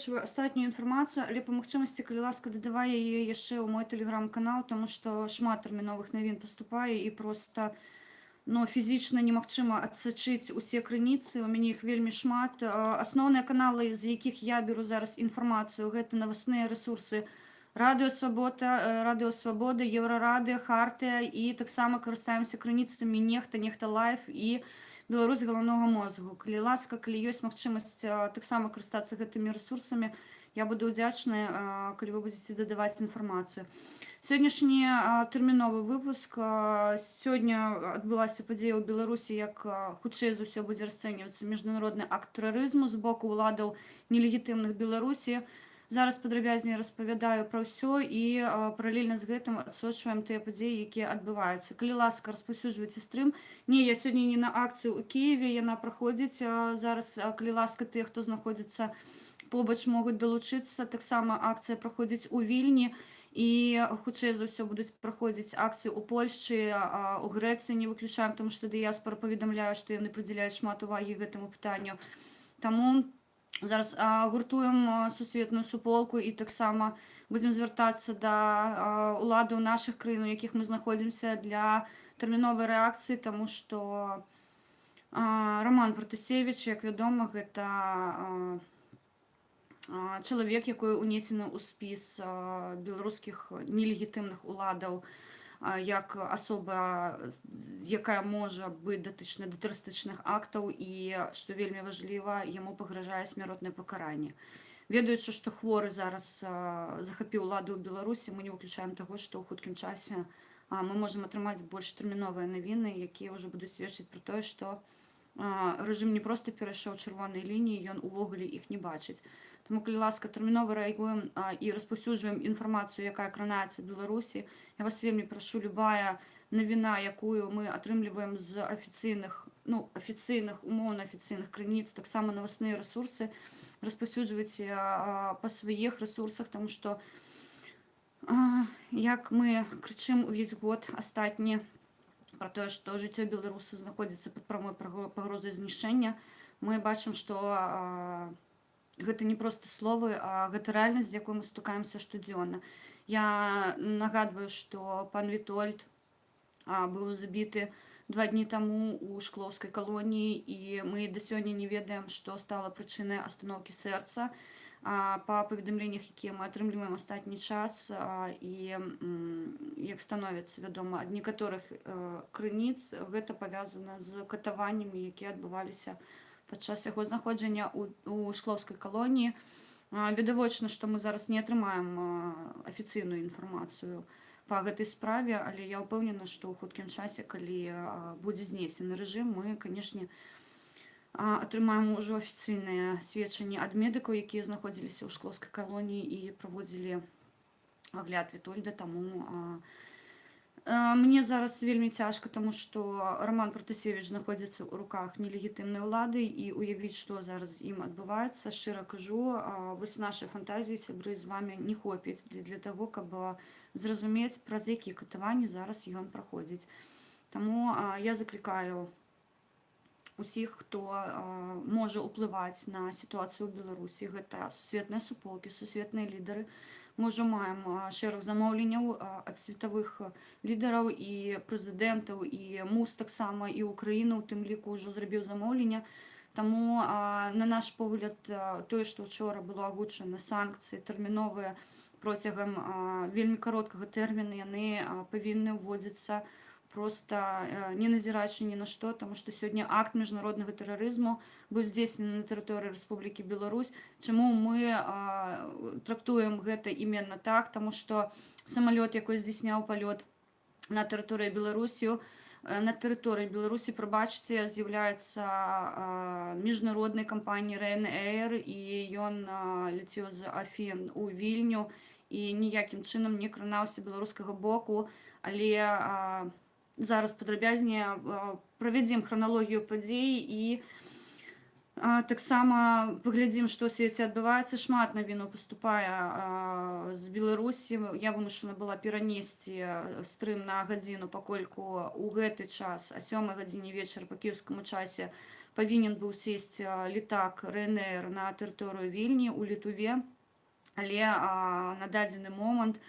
азвучваю астатнюю інфармацыю, але па магчымасці, калі ласка, дадавай яе яшчэ ў мой тэлеграм-канал, таму што шмат тэрміновых навін паступае і проста фізічна немагчыма адсачыць усе крыніцы. У мяне іх вельмі шмат. Асноўныя каналы, з якіх я беру зараз інфармацыю, гэта навасныя рэсурсы Радыё Свабода, Еўрарадыё, Хартыя і таксама карыстаемся крыніцамі Нехта Лайф і Беларусь галаўнога мозгу. Калі ласка, калі ёсць магчымасць таксама карыстацца гэтымі рэсурсамі, я буду ўдзячная, калі вы будзеце дадаваць інфармацыю. Сённяшні тэрміновы выпуск. Сёння адбылася падзея ў Беларусі, як хутчэй за ўсё будзе расцэньвацца міжнародны акт тэрарызму з боку ўладаў нелегітымных Беларусі. Зараз падрабязней распавядаю пра ўсё і паралельна з гэтым адсочваем тыя падзеі, якія адбываюцца. Калі ласка, распаўсюджвайце стрым. Не, я сёння не на акцыю ў Кіеве, яна праходзіць. Зараз, калі ласка, тыя, хто знаходзіцца побач, могуць далучыцца. Таксама акцыя праходзіць у Вільні і хутчэй за ўсё будуць праходзіць акцыі ў Польшчы, у Грэцыі не выключаем, таму што дыяспара паведамляе, што яны прыдзяляюць шмат увагі гэтаму пытанню. Таму зараз гуртуем сусветную суполку і таксама будзем звяртацца да уладаў нашых краін, у якіх мы знаходзімся, для тэрміновай рэакцыі, таму што Роман Пратасевіч, як вядома, гэта чалавек, якой унесены ў спіс беларускіх нелегітымных уладаў, як асоба, якая можа быць датычна да тэрарыстычных актаў і, што вельмі важліва, яму пагражае смяротнае пакаранне. Ведаючы, што хворы зараз захапіў уладу ў Беларусі, мы не выключаем таго, што ў хуткім часе мы можам атрымаць больш тэрміновыя навіны, якія ўжо будуць сведчыць пра тое, што рэжым не проста перайшоў чырвонай лініі, ён увогуле іх не бачыць. Таму, калі ласка, тэрмінова рэагуем і распаўсюджваем інфармацыю, якая кранаецца Беларусі. Я вас вельмі прашу, любая навіна, якую мы атрымліваем з афіцыйных, умоўна афіцыйных крыніц, таксама навасныя рэсурсы, распаўсюджвайце па сваіх рэсурсах, таму што, як мы крычым увесь год астатні пра тое, што жыццё беларуса знаходзіцца пад прамой пагрозай знішчэння, мы бачым, што гэта не проста словы, а гэта рэальнасць, з якой мы стукаемся штодзённа. Я нагадваю, што пан Вітольд быў забіты 2 дні таму ў шклоўскай калоніі, і мы да сёння не ведаем, што стала прычынай астаноўкі сэрца. Па паведамленнях, якія мы атрымліваем астатні час, і як становіцца вядома ад некаторых крыніц, гэта павязана з катаваннямі, якія адбываліся падчас яго знаходжання ў шклоўскай калоніі. Відавочна, што мы зараз не атрымаем афіцыйную інфармацыю па гэтай справе, але я ўпэўнена, што ў хуткім часе, калі будзе знесены рэжым, мы, канешне, атрымаем ужо афіцыйныя сведчанні ад медыкаў, якія знаходзіліся ў шклоўскай калоніі і праводзілі агляд Вітольда. Таму мне зараз вельмі цяжка, таму што Роман Пратасевіч знаходзіцца ў руках нелегітымнай улады, і уявіць, што зараз з ім адбываецца, шчыра кажу, вось нашай фантазіі, сябры, з вамі не хопіць для таго, каб зразумець, праз якія катаванні зараз ён праходзіць. Таму я заклікаю усіх, хто можа ўплываць на сітуацыю ў Беларусі. Гэта сусветныя суполкі, сусветныя лідары. Мы ўжо маем шэраг замоўленняў ад светавых лідараў і прэзідэнтаў, і МУС таксама, і Украіна у тым ліку ўжо зрабіў замоўлення. Таму, на наш погляд, тое, што ўчора было агучана санкцыі тэрміновыя процягам вельмі кароткага тэрміну, яны павінны ўводзіцца просто не назіраючы ні на што, таму што сёння акт міжнароднага тэрарызму быў здзейснены на тэрыторыі Рэспублікі Беларусь. Чаму мы трактуем гэта іменно так? Таму што самалёт, якой здзейсняў палёт на тэрыторыі Беларусі, прабачце, з'яўляецца міжнароднай кампаніяй Ryanair, і ён ляцеў з Афін у Вільню і ніякім чынам не кранаўся беларускага боку, але зараз падрабязней правядзем храналогію падзей і таксама паглядзім, што ў свеце адбываецца. Шмат навіну паступае з Беларусі. Я вымушана была перанесці стрым на гадзіну, паколькі ў гэты час, о 7 гадзіне вечара па кіеўскаму часе, павінен быў сесці літак РНР на тэрыторыю Вільні ў Літве, але на дадзены момант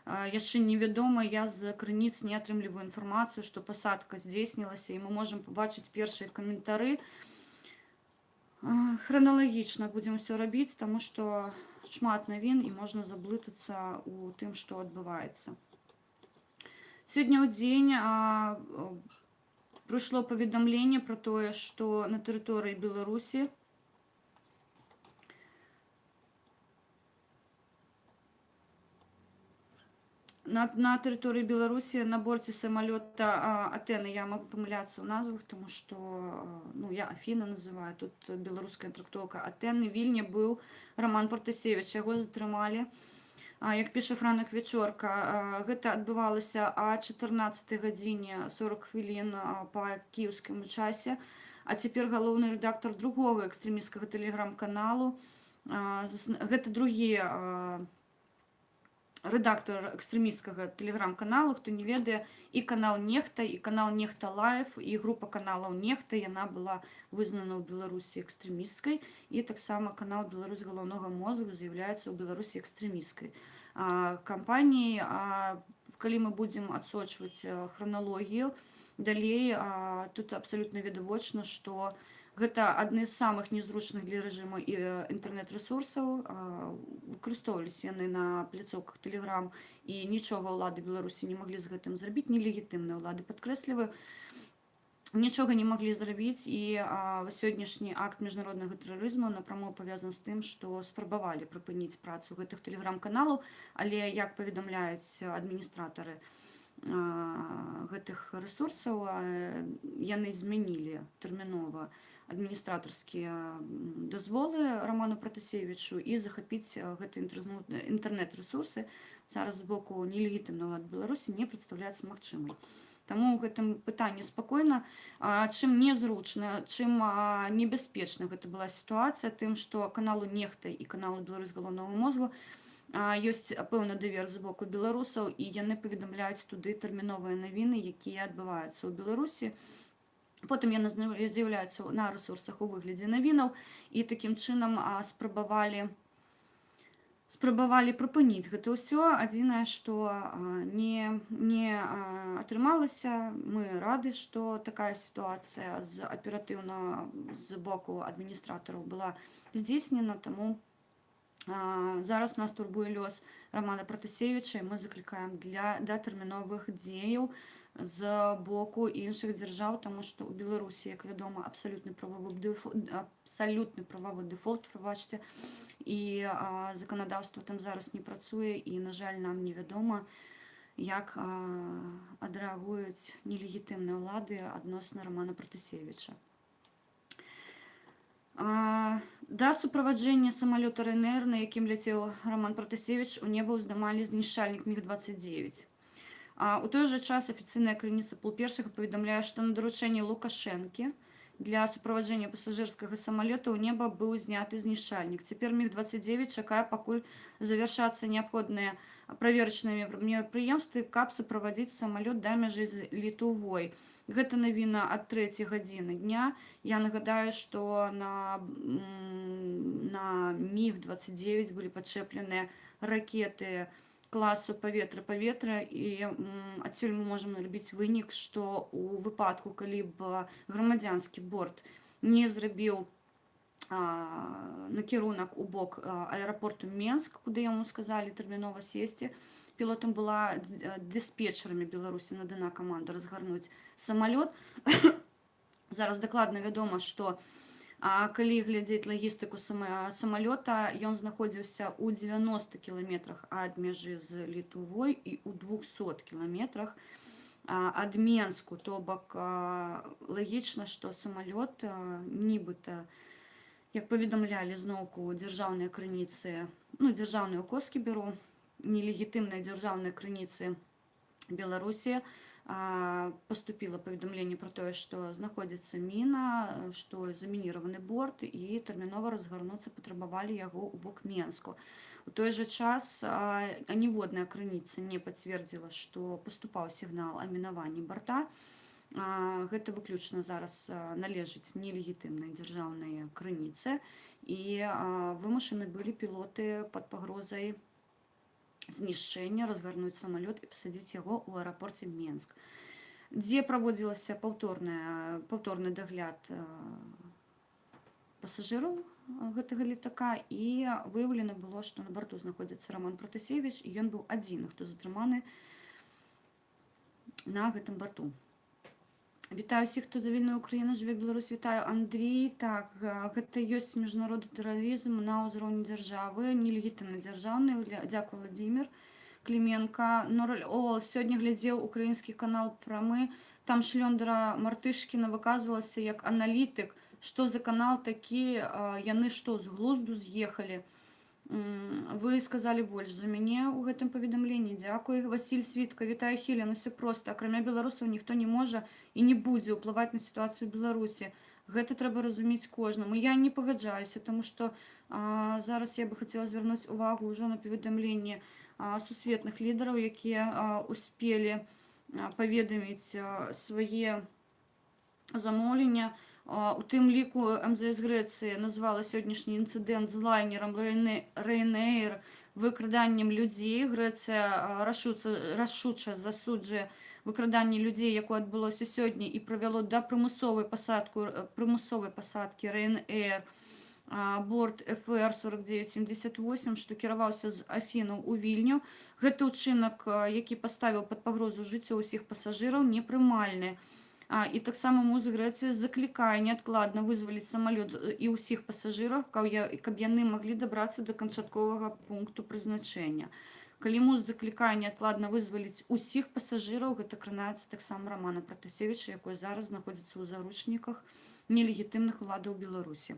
яшчэ невядома, я з крыніц не атрымліваю інфармацыю, што пасадка здзейснілася, і мы можам пабачыць першыя каментары. Храналагічна будзем ўсё рабіць, таму што шмат навін і можна заблытацца ў тым, што адбываецца. Сёння ў дзень прыйшло паведамленне пра тое, што на тэрыторыі Беларусі на тэрыторыі Беларусі на борце самалёта Атэны, я магу памыляцца ў назвах, тому што я Афіна называю, тут беларуская трактоўка Атэны, Вільня быў Роман Пратасевіч, яго затрымалі. Як піша Франак Вечорка, гэта адбывалася о 14 гадзіне 40 хвілін па кіеўскаму часе, а цяпер галоўны рэдактар другога экстрэмісцкага тэлеграм-каналу, гэта другі рэдактор экстрэмісцкага тэлеграм-каналу, хто не ведае, і канал Нехта, і канал Нехта Лайф, і група каналаў Нехта, яна была вызнана ў Беларусі экстрэмісцкай, і таксама канал Беларусь галаўнога мозгу з'яўляецца ў Беларусі экстрэмісцкай кампаніяй. Калі мы будзем адсочваць храналогію далей, тут абсалютна відавочна, што гэта адны з самых незручных для рэжыму інтэрнэт-рэсурсаў. Выкарыстоўваліся яны на пляцоўках Тэлеграм, і нічога ўлады Беларусі не маглі з гэтым зрабіць, нелегітымныя ўлады, падкрэсліваю, нічога не маглі зрабіць, і сённяшні акт міжнароднага тэрарызму напраму павязан з тым, што спрабавалі прыпыніць працу гэтых тэлеграм-каналаў, але, як паведамляюць адміністратары гэтых рэсурсаў, яны змянілі тэрмінова адміністратарскія дазволы Роману Пратасевічу і захапіць гэты інтэрнэт-рэсурсы зараз з боку нелегітымнага ўлады Беларусі не прадстаўляецца магчымай. Таму ў гэтым пытанні спакойна. Чым незручна, чым небяспечна гэта была сітуацыя, тым, што каналу Нехта і каналу Беларусь галаўнога мозгу ёсць пэўны давер з боку беларусаў, і яны паведамляюць туды тэрміновыя навіны, якія адбываюцца ў Беларусі. Потым яны з'яўляюцца на рэсурсах у выглядзе навінаў, і такім чынам спрабавалі прыпыніць гэта ўсё. Адзінае, што не атрымалася. Мы рады, што такая сітуацыя аператыўна з боку адміністратараў была здзейснена, таму зараз нас турбуе лёс Романа Пратасевіча, і мы заклікаем да тэрміновых дзеяў з боку іншых дзяржаў, таму што ў Беларусі, як вядома, абсалютны прававы дэфолт, прабачце, і заканадаўства там зараз не працуе, і, на жаль, нам невядома, як адрэагуюць нелегітымныя ўлады адносна Романа Пратасевіча. Да суправаджэння самалёта РНР, на якім ляцеў Роман Пратасевіч, у неба ўздымалі знішчальнік МіГ-29. У той жа час афіцыйная крыніца Пул-1 паведамляе, што на даручэнне Лукашэнкі для суправаджэння пасажырскага самалёта ў неба быў зняты знішчальнік. Цяпер МіГ-29 чакае, пакуль завяршацца неабходныя праверачныя мерапрыемствы, каб суправадзіць самалёт да мяжы з Літвой. Гэта навіна ад 3 гадзіны дня. Я нагадаю, што на МіГ-29 былі падчэпленыя ракеты класу паветра-паветра, і адсюль мы можам рабіць вынік, што у выпадку, калі б грамадзянскі борт не зрабіў накірунак у бок аэрапорту Менск, куды яму сказалі тэрмінова сесці, пілотам была дыспетчарамі Беларусі надана каманда разгарнуць самалёт. Зараз дакладна вядома, што калі глядзець лагістыку самалёта, ён знаходзіўся ў 90 кіламетрах ад мяжы з Літвой і ў 200 кіламетрах ад Менску. То бок лагічна, што самалёт нібыта, як паведамлялі зноўку дзяржаўныя крыніцы, дзяржаўныя ўкоскі бюро, нелегітымныя дзяржаўныя крыніцы Беларусі, поступило паведамленне пра тое, што знаходзіцца міна, што замініраваны борт, і тэрмінова разгарнуцца патрабавалі яго ў бок Менску. У той жа час ніводная крыніца не пацвердзіла, што паступаў сігнал о мінаванні борта. Гэта выключна зараз належыць нелегітымнай дзяржаўнай крыніцы, і вымушаны былі пілоты пад пагрозай знішчэння разгарнуць самалёт і пасадзіць яго ў аэрапорце Менск, дзе праводзілася паўторны дагляд пасажыраў гэтага летака, і выяўлена было, што на барту знаходзіцца Роман Пратасевіч, і ён быў адзіны, хто затрыманы на гэтым барту. Вітаю ўсіх, хто за вільную Україну, жыве Беларусь, вітаю, Андрій. Так, гэта ёсць міжнародны тэрарызм на ўзроўні дзяржавы, нелегітымна дзяржаўны. Дзякую, Владзімир Кліменка. Сёння глядзеў украінскі канал Прамы, там Шлёндра Мартышкіна выказвалася як аналітык, што за канал такі, яны што, з глузду з'ехалі. Вы сказалі больш за мяне ў гэтым паведамленні. Дзякуй. Васіль Світка, вітаю, Хелен. Усё проста. Акрамя беларусаў ніхто не можа і не будзе ўплываць на сітуацыю ў Беларусі. Гэта трэба разумець кожнаму. Я не пагаджаюся, таму што зараз я бы хацела звярнуць увагу ўжо на паведамленні сусветных лідараў, якія успелі паведаміць свае замоўлення. У тым ліку МЗС Грэцыі назвала сённяшні інцыдэнт з лайнерам Ryanair выкраданнем людзей. Грэцыя рашуча засуджуе выкраданне людзей, якое адбылося сёння і прывяло да прымусовай пасадкі Ryanair борт FR 4978, што кіраваўся з Афінаў у Вільню. Гэты ўчынак, які паставіў пад пагрозу жыццё ўсіх пасажыраў, непрымальны. І таксама МУЗ Грэцыі заклікае неадкладна вызваліць самалёт і ўсіх пасажыраў, каб яны маглі дабрацца да канчатковага пункту прызначэння. Калі МУЗ заклікае неадкладна вызваліць усіх пасажыраў, гэта кранаецца таксама Романа Пратасевіча, якой зараз знаходзіцца ў заручніках нелегітымных уладаў Беларусі.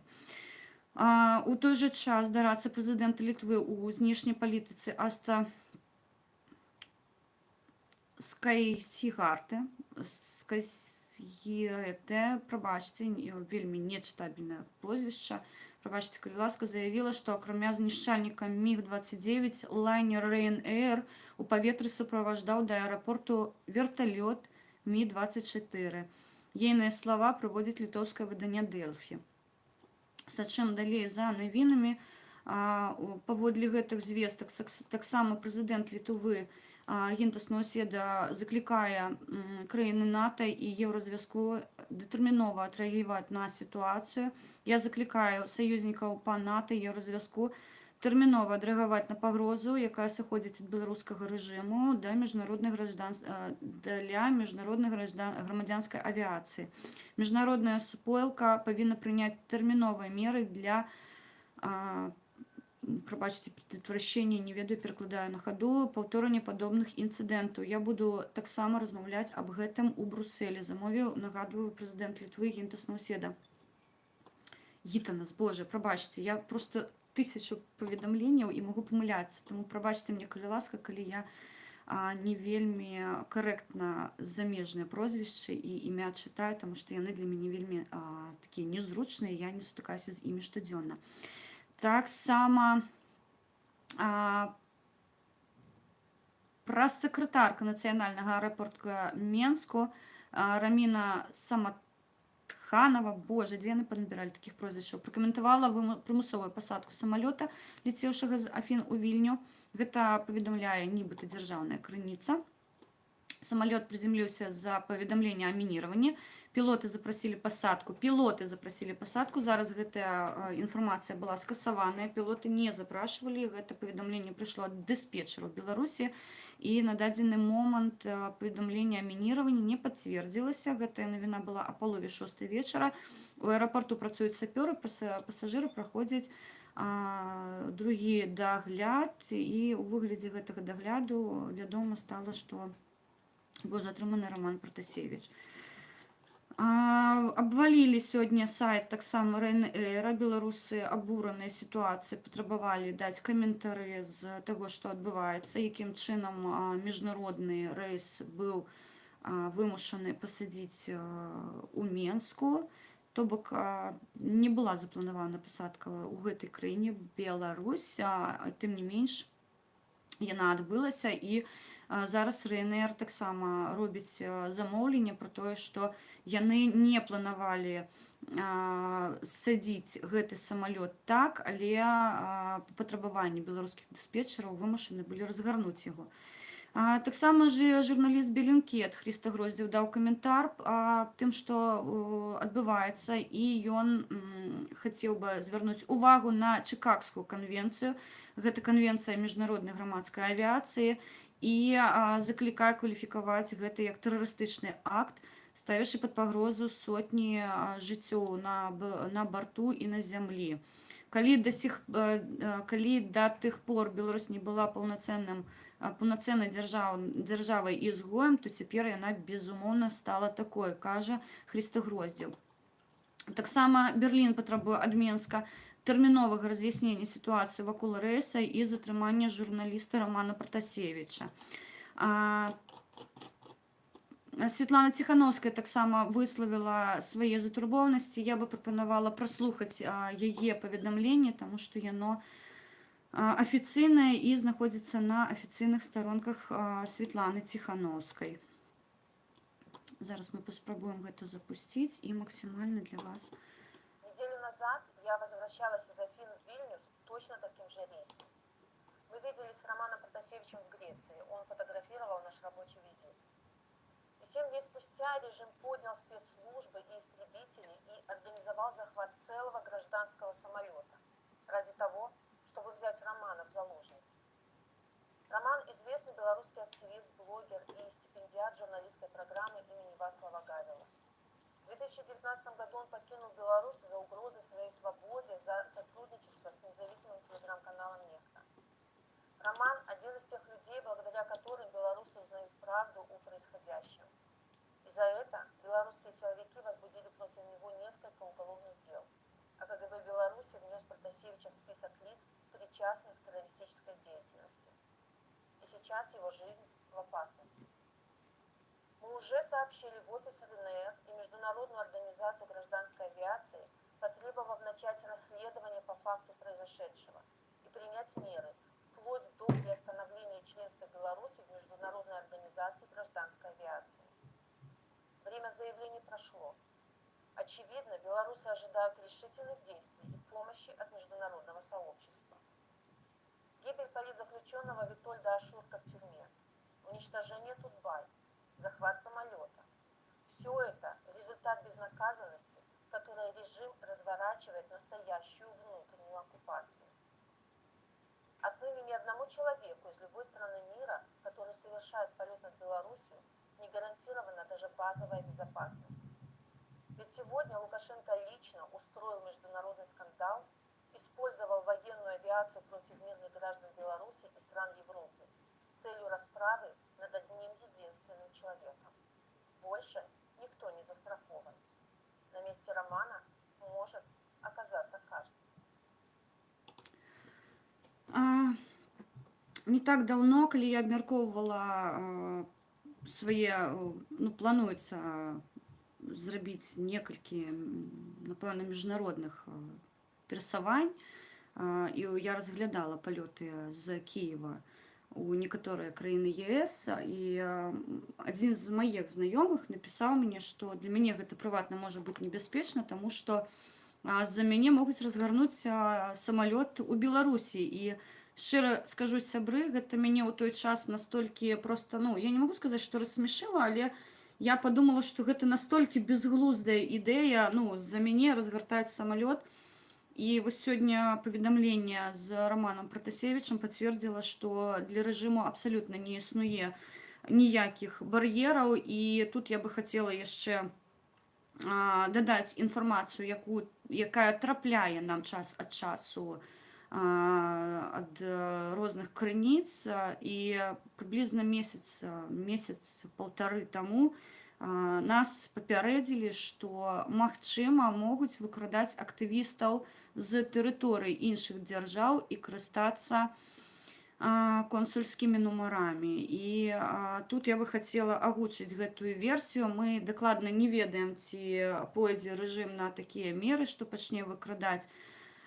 У той жа час дарацца прэзідэнта Літвы ў знешняй палітыцы Аста Скайсігарте, прабачце, вельмі нечытабельнае прозвішча, прабачце, калі ласка, заявіла, што акрамя знішчальніка МіГ-29 лайнер Ryanair у паветры суправаждаў да аэрапорту верталёт Мі-24. Ейныя слова прыводзіць літоўскае выданне Дэлфі. Сачым далей за навінамі. Паводле гэтых звестак таксама прэзідэнт Літвы Гінтас Наўседа заклікае краіны НАТО і Еўразвязку дэтэрмінова адрэагаваць на сітуацыю. Я заклікаю саюзнікаў па НАТО і Еўразвязку тэрмінова адрэагаваць на пагрозу, якая сыходзіць ад беларускага рэжыму для міжнароднай грамадзянскай авіяцыі. Міжнародная суполька павінна прыняць тэрміновыя меры для прабачце, предотвращення, не ведаю, перакладаю на хаду, паўторання падобных інцыдэнтаў. Я буду таксама размаўляць аб гэтым у Брусэлі. Замовіў, нагадваю, прэзідэнт Літвы Гінтас Наўседа. Гітанас, боже, прабачце, я просто 1000 паведамленняў і магу памыляцца, таму прабачце мне, калі ласка, калі я не вельмі карэктна замежныя прозвішчы і імя чытаю, таму што яны для мяне вельмі такія незручныя, я не сутыкаюся з імі штодзённа. Таксама прэс-сакратарка нацыянальнага аэрапорта Менску Раміна Саматханова, боже, дзе яны паднабіралі такіх прозвішчаў, пракаментавала прымусовую пасадку самалёта, лецеўшага з Афін у Вільню. Гэта паведамляе нібыта дзяржаўная крыніца. Самолет приземлился за паведамление о мініраванні. Пілоты запрасілі пасадку. Зараз гэтая інфармацыя была скасаваная. Пілоты не запрашивалі. Гэта паведамленне прыйшло ад дыспетчера ў Беларусі. І на дадзены момант паведамление о мініраванні не пацвердзілася. Гэтая навіна была о 5:30 вечара. У аэропорту працуюць сапёры, пасажыры праходзяць другі дагляд. І ў выглядзе гэтага дагляду вядома стала, што быў затрыманы Роман Пратасевіч. Абвалілі сёння сайт таксама Ryanair. Беларусы абураныя сітуацыі патрабавалі даць каментары з таго, што адбываецца, якім чынам міжнародны рэйс быў вымушаны пасадзіць у Менску. То бок не была запланавана пасадка ў гэтай краіне Беларусь, тым не менш яна адбылася, і зараз РНР таксама робіць замоўленне пра тое, што яны не планавалі садзіць гэты самалёт так, але па патрабаванні беларускіх дыспетчараў вымушаны былі разгарнуць яго. Таксама ж журналіст Белінкет Хрыста Гроздзеў даў каментар тым, што адбываецца, і ён хацеў бы звярнуць увагу на Чыкагскую канвенцыю. Гэта канвенцыя міжнароднай грамадскай авіяцыі, і заклікае кваліфікаваць гэта як тэрарыстычны акт, ставячы пад пагрозу сотні жыццёў на барту і на зямлі. Калі да тых пор Беларусь не была паўнацэннай дзяржавай і изгоем, то цяпер яна, безумоўна, стала такой, кажа Хрыста Гроздзеў. Таксама Берлін патрабуе ад Менска тэрміновага раз'яснення сітуацыі вакол рэйса і затрымання журналіста Романа Пратасевіча. Святлана Ціхановская таксама высловіла свае затурбованасці. Я бы прапанавала праслухаць яе паведамленне, таму што яно афіцыйнае і знаходзіцца на афіцыйных старонках Святланы Ціхановскай. Зараз мы паспрабуем гэта запусціць і максимально для вас. Неделю назад я возвращалась из Афин в Вильнюс точно таким же рейсом. Мы виделись с Романом Протасевичем в Греции. Он фотографировал наш рабочий визит. И 7 дней спустя режим поднял спецслужбы и истребители и организовал захват целого гражданского самолета ради того, чтобы взять Романа в заложники. Роман – известный белорусский активист, блогер и стипендиат журналистской программы имени Вацлава Гавела. В 2019 году он покинул Беларусь за угрозы своей свободе, за сотрудничество с независимым телеграм-каналом «Нехта». Роман – один из тех людей, благодаря которым белорусы узнают правду о происходящем. И за это белорусские силовики возбудили против него несколько уголовных дел, а КГБ Беларуси внес Протасевича в список лиц, причастных к террористической деятельности. И сейчас его жизнь в опасности. Мы уже сообщили в офис РНР и Международную организацию гражданской авиации, потребовав начать расследование по факту произошедшего и принять меры, вплоть до приостановления членства Беларуси в Международной организации гражданской авиации. Время заявлений прошло. Очевидно, белорусы ожидают решительных действий и помощи от международного сообщества. Гибель политзаключенного Витольда Ашурта в тюрьме, уничтожение Тутбай, захват самолета. Все это результат безнаказанности, которой режим разворачивает настоящую внутреннюю оккупацию. Отныне ни одному человеку из любой страны мира, который совершает полет над Беларусью, не гарантирована даже базовая безопасность. Ведь сегодня Лукашенко лично устроил международный скандал, использовал военную авиацию против мирных граждан Беларуси и стран Европы с целью расправы над одним единственным человеком. Больше никто не застрахован. На месте Романа может оказаться каждый. Не так давно, калі я абмяркоўвала свае, плануецца зрабіць некалькі, напэўна, міжнародных перасавань, і я разглядала палёты з Кіева у некаторыя краіны ЕС, і адзін з маіх знаёмых напісаў мне, што для мяне гэта прыватна можа быць небяспечна, таму што з-за мяне могуць разгарнуць самалёт у Беларусі. І шчыра скажу, сябры, гэта мяне ў той час настолькі проста, я не магу сказаць, што рассмешыла, але я подумала, што гэта настолькі безглуздая ідэя, з-за мяне разгартаць самалёт. І вось сёння паведамленне з Романом Пратасевічам пацвердзіла, што для рэжыму абсалютна не існуе ніякіх бар'ераў. І тут я бы хацела яшчэ дадаць інфармацыю, якая трапляе нам час ад часу ад розных крыніц. І прыблізна месяц-паўтары таму нас папярэдзілі, што, магчыма, могуць выкрадаць актывістаў з тэрыторый іншых дзяржаў і карыстацца консульскімі нумарамі. І тут я бы хацела агучыць гэтую версію. Мы дакладна не ведаем, ці пойдзе рэжым на такія меры, што пачне выкрадаць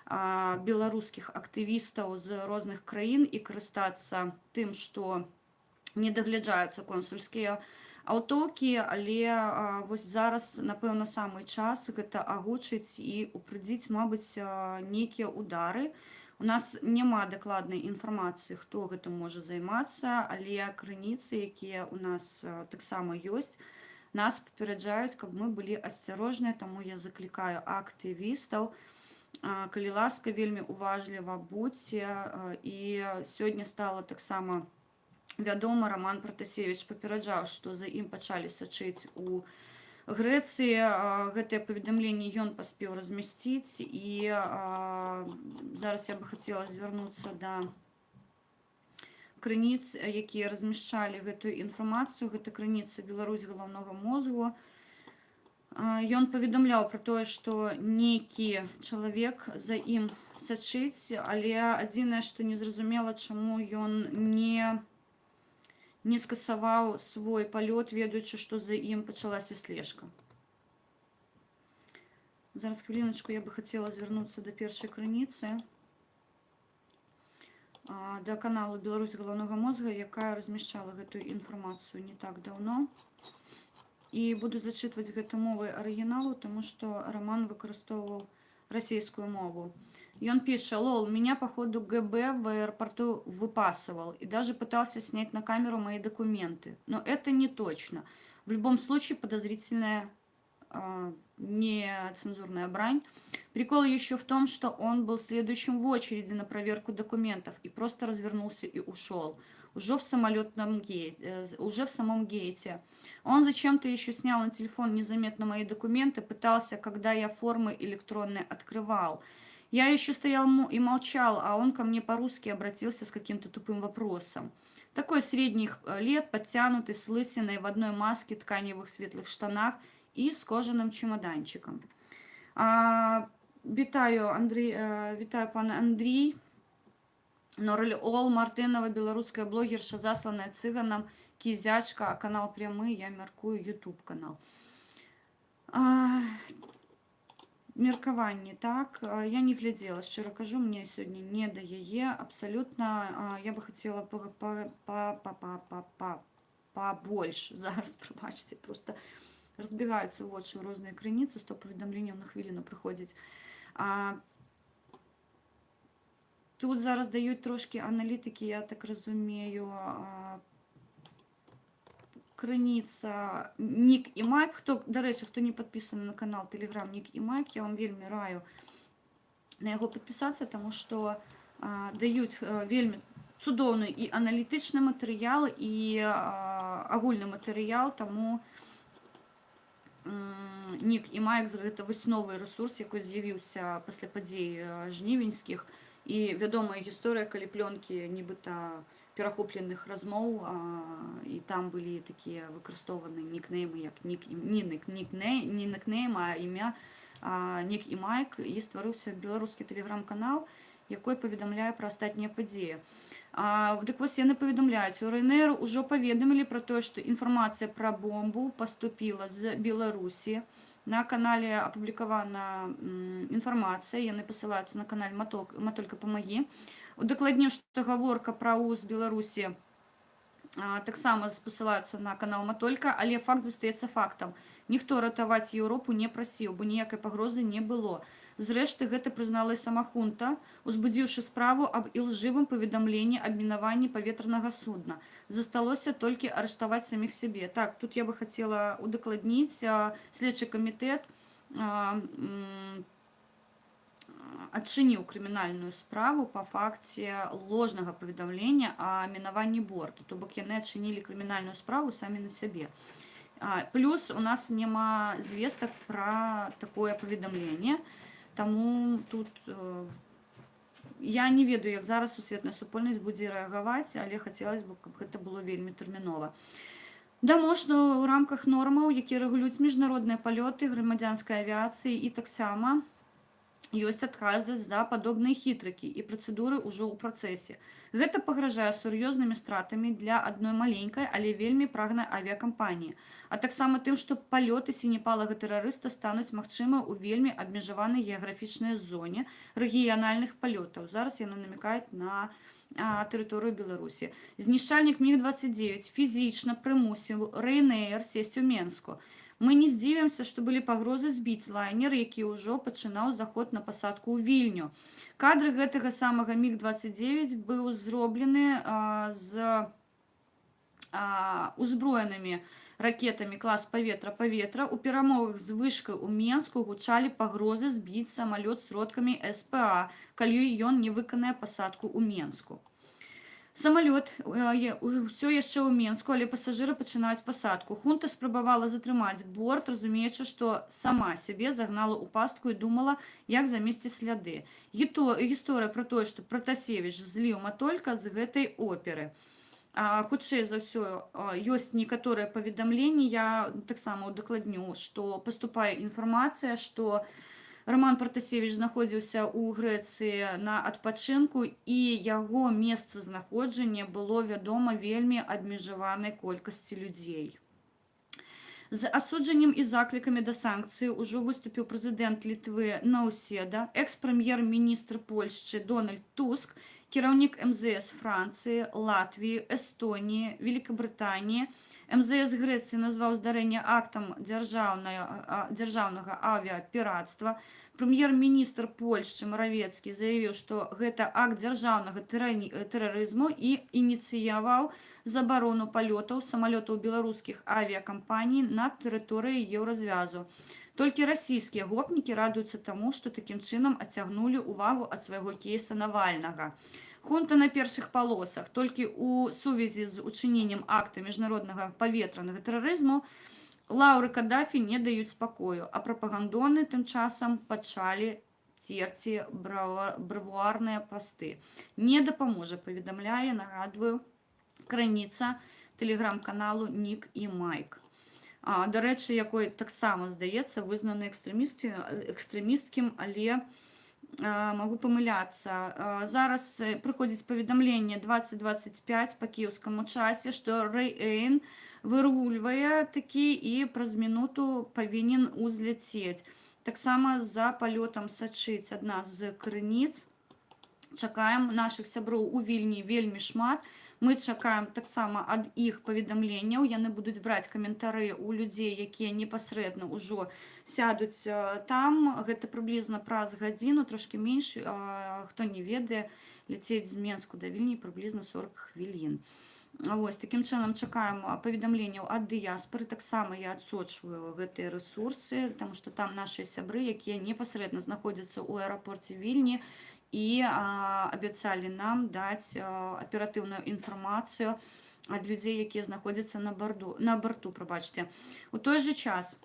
беларускіх актывістаў з розных краін і карыстацца тым, што не дагляджаюцца консульскія аўтоўкі, але вось зараз, напэўна, самы час гэта агучыць і упрыдзіць, мабыць, нейкія ўдары. У нас няма дакладнай інфармацыі, хто гэтым можа займацца, але крыніцы, якія ў нас таксама ёсць, нас папераджаюць, каб мы былі асцярожныя, таму я заклікаю актывістаў, калі ласка, вельмі уважліва будзьце. І сёння стала таксама вядома, Роман Пратасевіч папераджаў, што за ім пачалі сачыць у Грэцыі. Гэтае паведамленне ён паспеў размясціць, і зараз я бы хацела звярнуцца да крыніц, якія размяшчалі гэтую інфармацыю. Гэта крыніца «Беларусь галаўнога мозгу». Ён паведамляў пра тое, што нейкі чалавек за ім сачыць, але адзінае, што незразумела, чаму ён не скасаваў свой палёт, ведаючы, што за ім пачалася слежка. Зараз хвіліначку, я бы хацела звярнуцца да першай крыніцы, да каналу «Беларусь галаўнога мозга», якая размяшчала гэтую інфармацыю не так даўно. І буду зачытваць гэта мовай арыгіналу, таму што Роман выкарыстоўваў расійскую мову. Он пишет: лол, меня походу ГБ в аэропорту выпасывал и даже пытался снять на камеру мои документы. Но это не точно. В любом случае подозрительная нецензурная брань. Прикол еще в том, что он был следующим в очереди на проверку документов и просто развернулся и ушел. Уже в самом гейте. Он зачем-то еще снял на телефон незаметно мои документы, пытался, когда я формы электронные открывал. Я еще стоял и молчал, а он ко мне по-русски обратился с каким-то тупым вопросом. Такой средних лет, подтянутый, с лысиной, в одной маске, тканевых светлых штанах и с кожаным чемоданчиком. Вітаю, пан Андрій. Норель Ол, Мартинова, беларуская блогерша, засланая цыганам, кізячка, а канал прямы, я мяркую, YouTube канал. Меркаванне, так, я не глядзела, шчыра кажу, мне сёння не да яе, абсалютна. Я бы хацела побольш, зараз, прабачце, просто разбегаюцца вочы ў розныя крыніцы, 100 паведамленняў на хвіліну прыходзіць. Тут зараз даюць трошки аналітыкі, я так разумею, крыніца Нік і Майк. Дарэчы, хто не падпісаны на канал Telegram Нік і Майк, я вам вельмі раю на яго падпісацца, таму што даюць вельмі цудоўны і аналітычны матэрыял, і агульны матэрыял, таму Нік і Майк гэта вось новы рэсурс, якой з'явіўся пасля падзей жнівеньскіх. І вядомая гісторыя, калі плёнкі нібыта перахопленых размоў, і там былі такія выкарыстоўваны нікнеймы, як не нікнейм, а імя Нік і Майк, і стварыўся беларускі тэлеграм-канал, якой паведамляе пра астатнія падзеі. Дык вось яны паведамляюць, у РНР ужо паведамілі пра тое, што інфармацыя пра бомбу паступіла з Беларусі. На канале апублікавана інфармацыя, яны пасылаюцца на канале Матолька памагі. Удакладню, што гаворка пра УЗ Беларусі таксама спасылаюцца на канал Матолька, але факт застаецца фактам. Ніхто ратаваць Еўропу не прасіў, бо ніякай пагрозы не было. Зрэшты, гэта прызнала і сама хунта, узбудзіўшы справу аб ілжывым паведамленні аб мінаванні паветранага судна. Засталося толькі арыштаваць саміх сябе. Так, тут я бы хацела удакладніць, следчы камітэт адчыніў крымінальную справу па факце ложнага паведамлення о мінаванні борту. То бок яны адчынілі крымінальную справу самі на сябе. Плюс у нас няма звестак пра такое паведамленне, таму тут я не ведаю, як зараз сусветная супольнасць будзе рэагаваць, але хацелася б, каб гэта было вельмі тэрмінова. Дамошна ў рамках нормаў, якія рэгулююць міжнародныя палёты грамадзянскай авіяцыі, і таксама ёсць адказы за падобныя хітрыкі і працэдуры ўжо ў працэсе. Гэта пагражае сур'ёзнымі стратамі для адной маленькай, але вельмі прагнай авіякампаніі, а таксама тым, што палёты сінепалага тэрарыста стануць магчымы ў вельмі абмежаванай геаграфічнай зоне рэгіянальных палётаў. Зараз яны намякаюць на тэрыторыю Беларусі. Знішчальнік МіГ-29 фізічна прымусіў Ryanair сесці ў Менску. Мы не здзівімся, што былі пагрозы збіць лайнер, які ўжо пачынаў заход на пасадку ў Вільню. Кадры гэтага самага МіГ-29 быў зроблены з узброенымі ракетамі клас паветра-паветра. У перамовах з вышкай у Менску гучалі пагрозы збіць самалёт сродкамі СПА, калі ён не выканае пасадку ў Менску. Самалёт ўсё яшчэ ў Менску, але пасажыры пачынаюць пасадку. Хунта спрабавала затрымаць борт, разумеючы, што сама сябе загнала ў пастку і думала, як замесці сляды. Гісторыя пра тое, што Пратасевіч зліў матолька з гэтай оперы. Хутчэй за ўсё, ёсць некаторыя паведамленні, я таксама удакладню, што паступае інфармацыя, што Роман Пратасевіч знаходзіўся ў Грэцыі на адпачынку, і яго месцазнаходжанне было вядома вельмі абмежаванай колькасці людзей. З асуджаннем і заклікамі да санкцыі ўжо выступіў прэзідэнт Літвы Наўседа, экс-прэм'ер-міністр Польшчы Дональд Туск, кіраўнік МЗС Францыі, Латвіі, Эстоніі, Великабрытаніі. МЗС Грэцыі назваў здарэнне актам дзяржаўнага авіапіратства. Прэм'ер-міністр Польшчы Маравецкі заявіў, што гэта акт дзяржаўнага тэрарызму і ініцыяваў забарону палётаў самалётаў беларускіх авіякампаній на тэрыторыі еўразвязу. Толькі расійскія гопнікі радуюцца таму, што такім чынам адцягнулі ўвагу ад свайго кейса Навальнага. Хунта на першых палосах. Толькі ў сувязі з учыненнем акта міжнароднага паветранага тэрарызму лаўры Каддафі не даюць спакою, а прапагандоны тым часам пачалі церці бравуарныя пасты. Не дапаможа, паведамляе, нагадваю, крыніца тэлеграм-каналу Нік і Майк. Да рэчы, якой таксама, здаецца, вызнаны экстрэмісцкім, але магу памыляцца. Зараз прыходзіць паведамленне 20:25 па кіеўскаму часе, што Ryanair вырулівае такі і праз мінуту павінен узляцець. Таксама за палётам сачыць адна з крыніц. Чакаем нашых сяброў у Вільні вельмі шмат. Мы чакаем таксама ад іх паведамленняў. Яны будуць браць каментары ў людзей, якія непасрэдна ўжо сядуць там. Гэта прыблізна праз гадзіну, трошкі менш, хто не ведае, ляцець з Менску да Вільні прыблізна 40 хвілін. Вось, такім чынам чакаем паведамленняў ад дыяспары. Таксама я адсочваю гэтыя рэсурсы, таму што там нашы сябры, якія непасрэдна знаходзяцца ў аэрапорце Вільні, і абяцалі нам даць аператыўную інфармацыю ад людзей, якія знаходзяцца на барту. У той жа час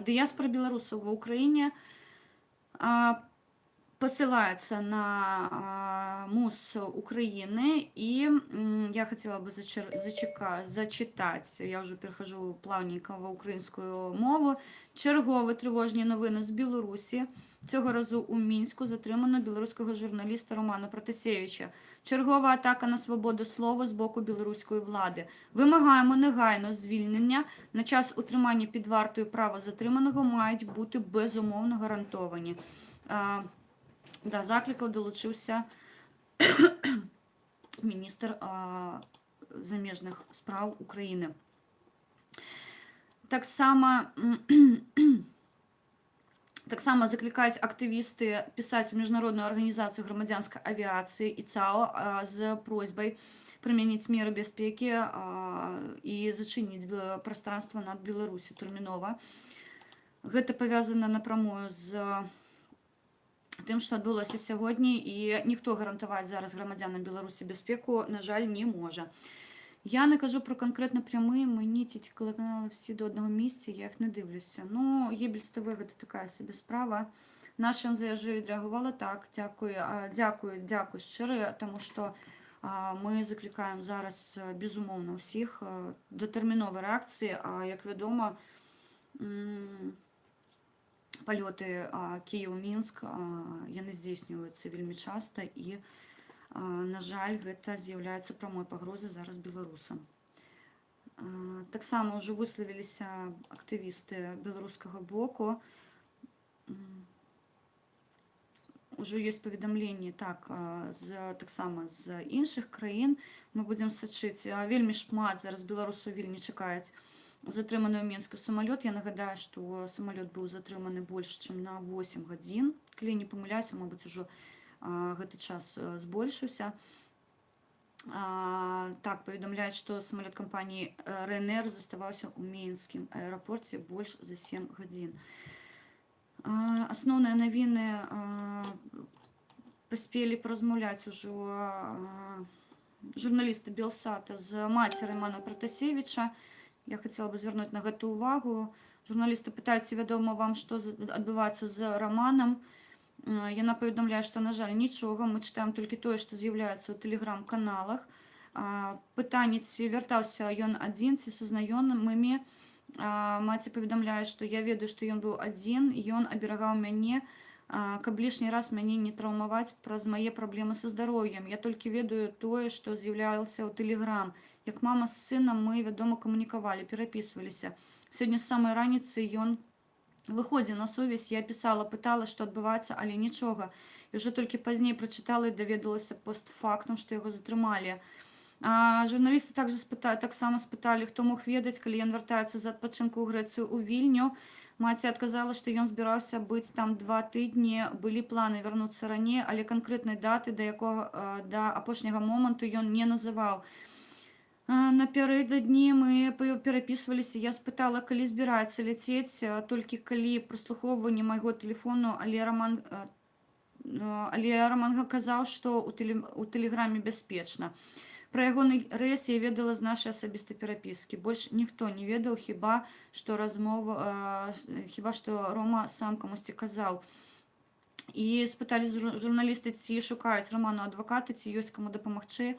дыяспара беларусаў ва ўкраіне посылаецца на МУС Украины, и я хотела бы зачитать, я уже перехожу плавненько в украинскую мову. Чергові тривожні новини з Білорусі. Цього разу у Мінську затримано білоруського журналіста Романа Пратасевича. Чергова атака на свободу слова з боку білоруської влади. Вимагаємо негайно звільнення. На час утримання під вартою права затриманого мають бути безумовно гарантовані. Да, закликав долучився міністр заміжних справ України. Так само закликають активісти писати в Міжнародну організацію громадянської авіації ІЦАО з просьбой применить меры безпеки і зачинить пространство над Білорусю терміново. Гэта пов'язано напрямую з тим, що відбулося сьогодні, і ніхто гарантувати зараз громадянам Білорусі безпеку, на жаль, не може. Я не кажу про конкретно прямі, мені ті телеканали всі до одного місця, я їх не дивлюся. Ну, Єбільс ТВ – це така собі справа. Наша МЗС відреагувала так, дякую щиро, тому що ми закликаємо зараз, безумовно, усіх до термінової реакції, а, як відомо, палёты Кіеў-Мінск яны здзейсніваюцца вельмі часта і, на жаль, гэта з'яўляецца прамой пагрозай зараз беларусам. Таксама ўжо выславіліся актывісты беларускага боку. Ужо ёсць паведамленні таксама з іншых краін. Мы будзем сачыць. Вельмі шмат зараз беларусаў Вільні чакаюць затрыманы ў Мінску самалёт. Я нагадаю, што самалёт быў затрыманы больш чым на 8 гадзін. Калі не памыляюся, мабыць, ужо гэты час збольшыўся. Так, паведамляюць, што самалёт кампаніі РНР заставаўся ў мінскім аэрапорце больш за 7 гадзін. Асноўныя навіны паспелі паразмаўляць ужо журналісты Белсата з маці Романа Пратасевіча. Я хацела бы звярнуць на гэту увагу. Журналісты пытаюць, ці вядома вам, што адбываецца з Романам. Яна паведамляе, што, на жаль, нічога. Мы чытаем толькі тое, што з'яўляецца ў тэлеграм-каналах. Пытанне, ці вяртаўся ён адзін, ці са знаёмымі. Маці паведамляе, што я ведаю, што ён быў адзін, ён аберагаў мяне, каб лішні раз мяне не траўмаваць праз мае праблемы са здароўем. Я толькі ведаю тое, што з'яўлялася ў тэлеграм. Як мама з сынам мы, вядома, камунікавалі, перапісваліся. Сёння з самай раніцы ён выходзіў на сувязь, я пісала, пытала, што адбываецца, але нічога. І ўжо толькі пазней прачытала і даведалася постфактум, што яго затрымалі. Журналісты таксама спыталі, хто мог ведаць, калі ён вяртаецца з адпачынку ў Грэцыю ў Вільню. Маці адказала, што ён збіраўся быць там 2 тыдні, былі планы вярнуцца раней, але канкрэтнай даты да апошняга моманту ён не называў. Напярэдадні мы перапісваліся, я спытала, калі збіраецца ляцець, толькі калі праслухоўванне майго тэлефону, але Роман казаў, што ў тэлеграме бяспечна. Пра ягоны рэйс я ведала з нашай асабістай перапіскі. Больш ніхто не ведаў, хіба што Рома сам камусьці казаў. І спыталі журналісты, ці шукаюць Роману адваката, ці ёсць каму дапамагчы.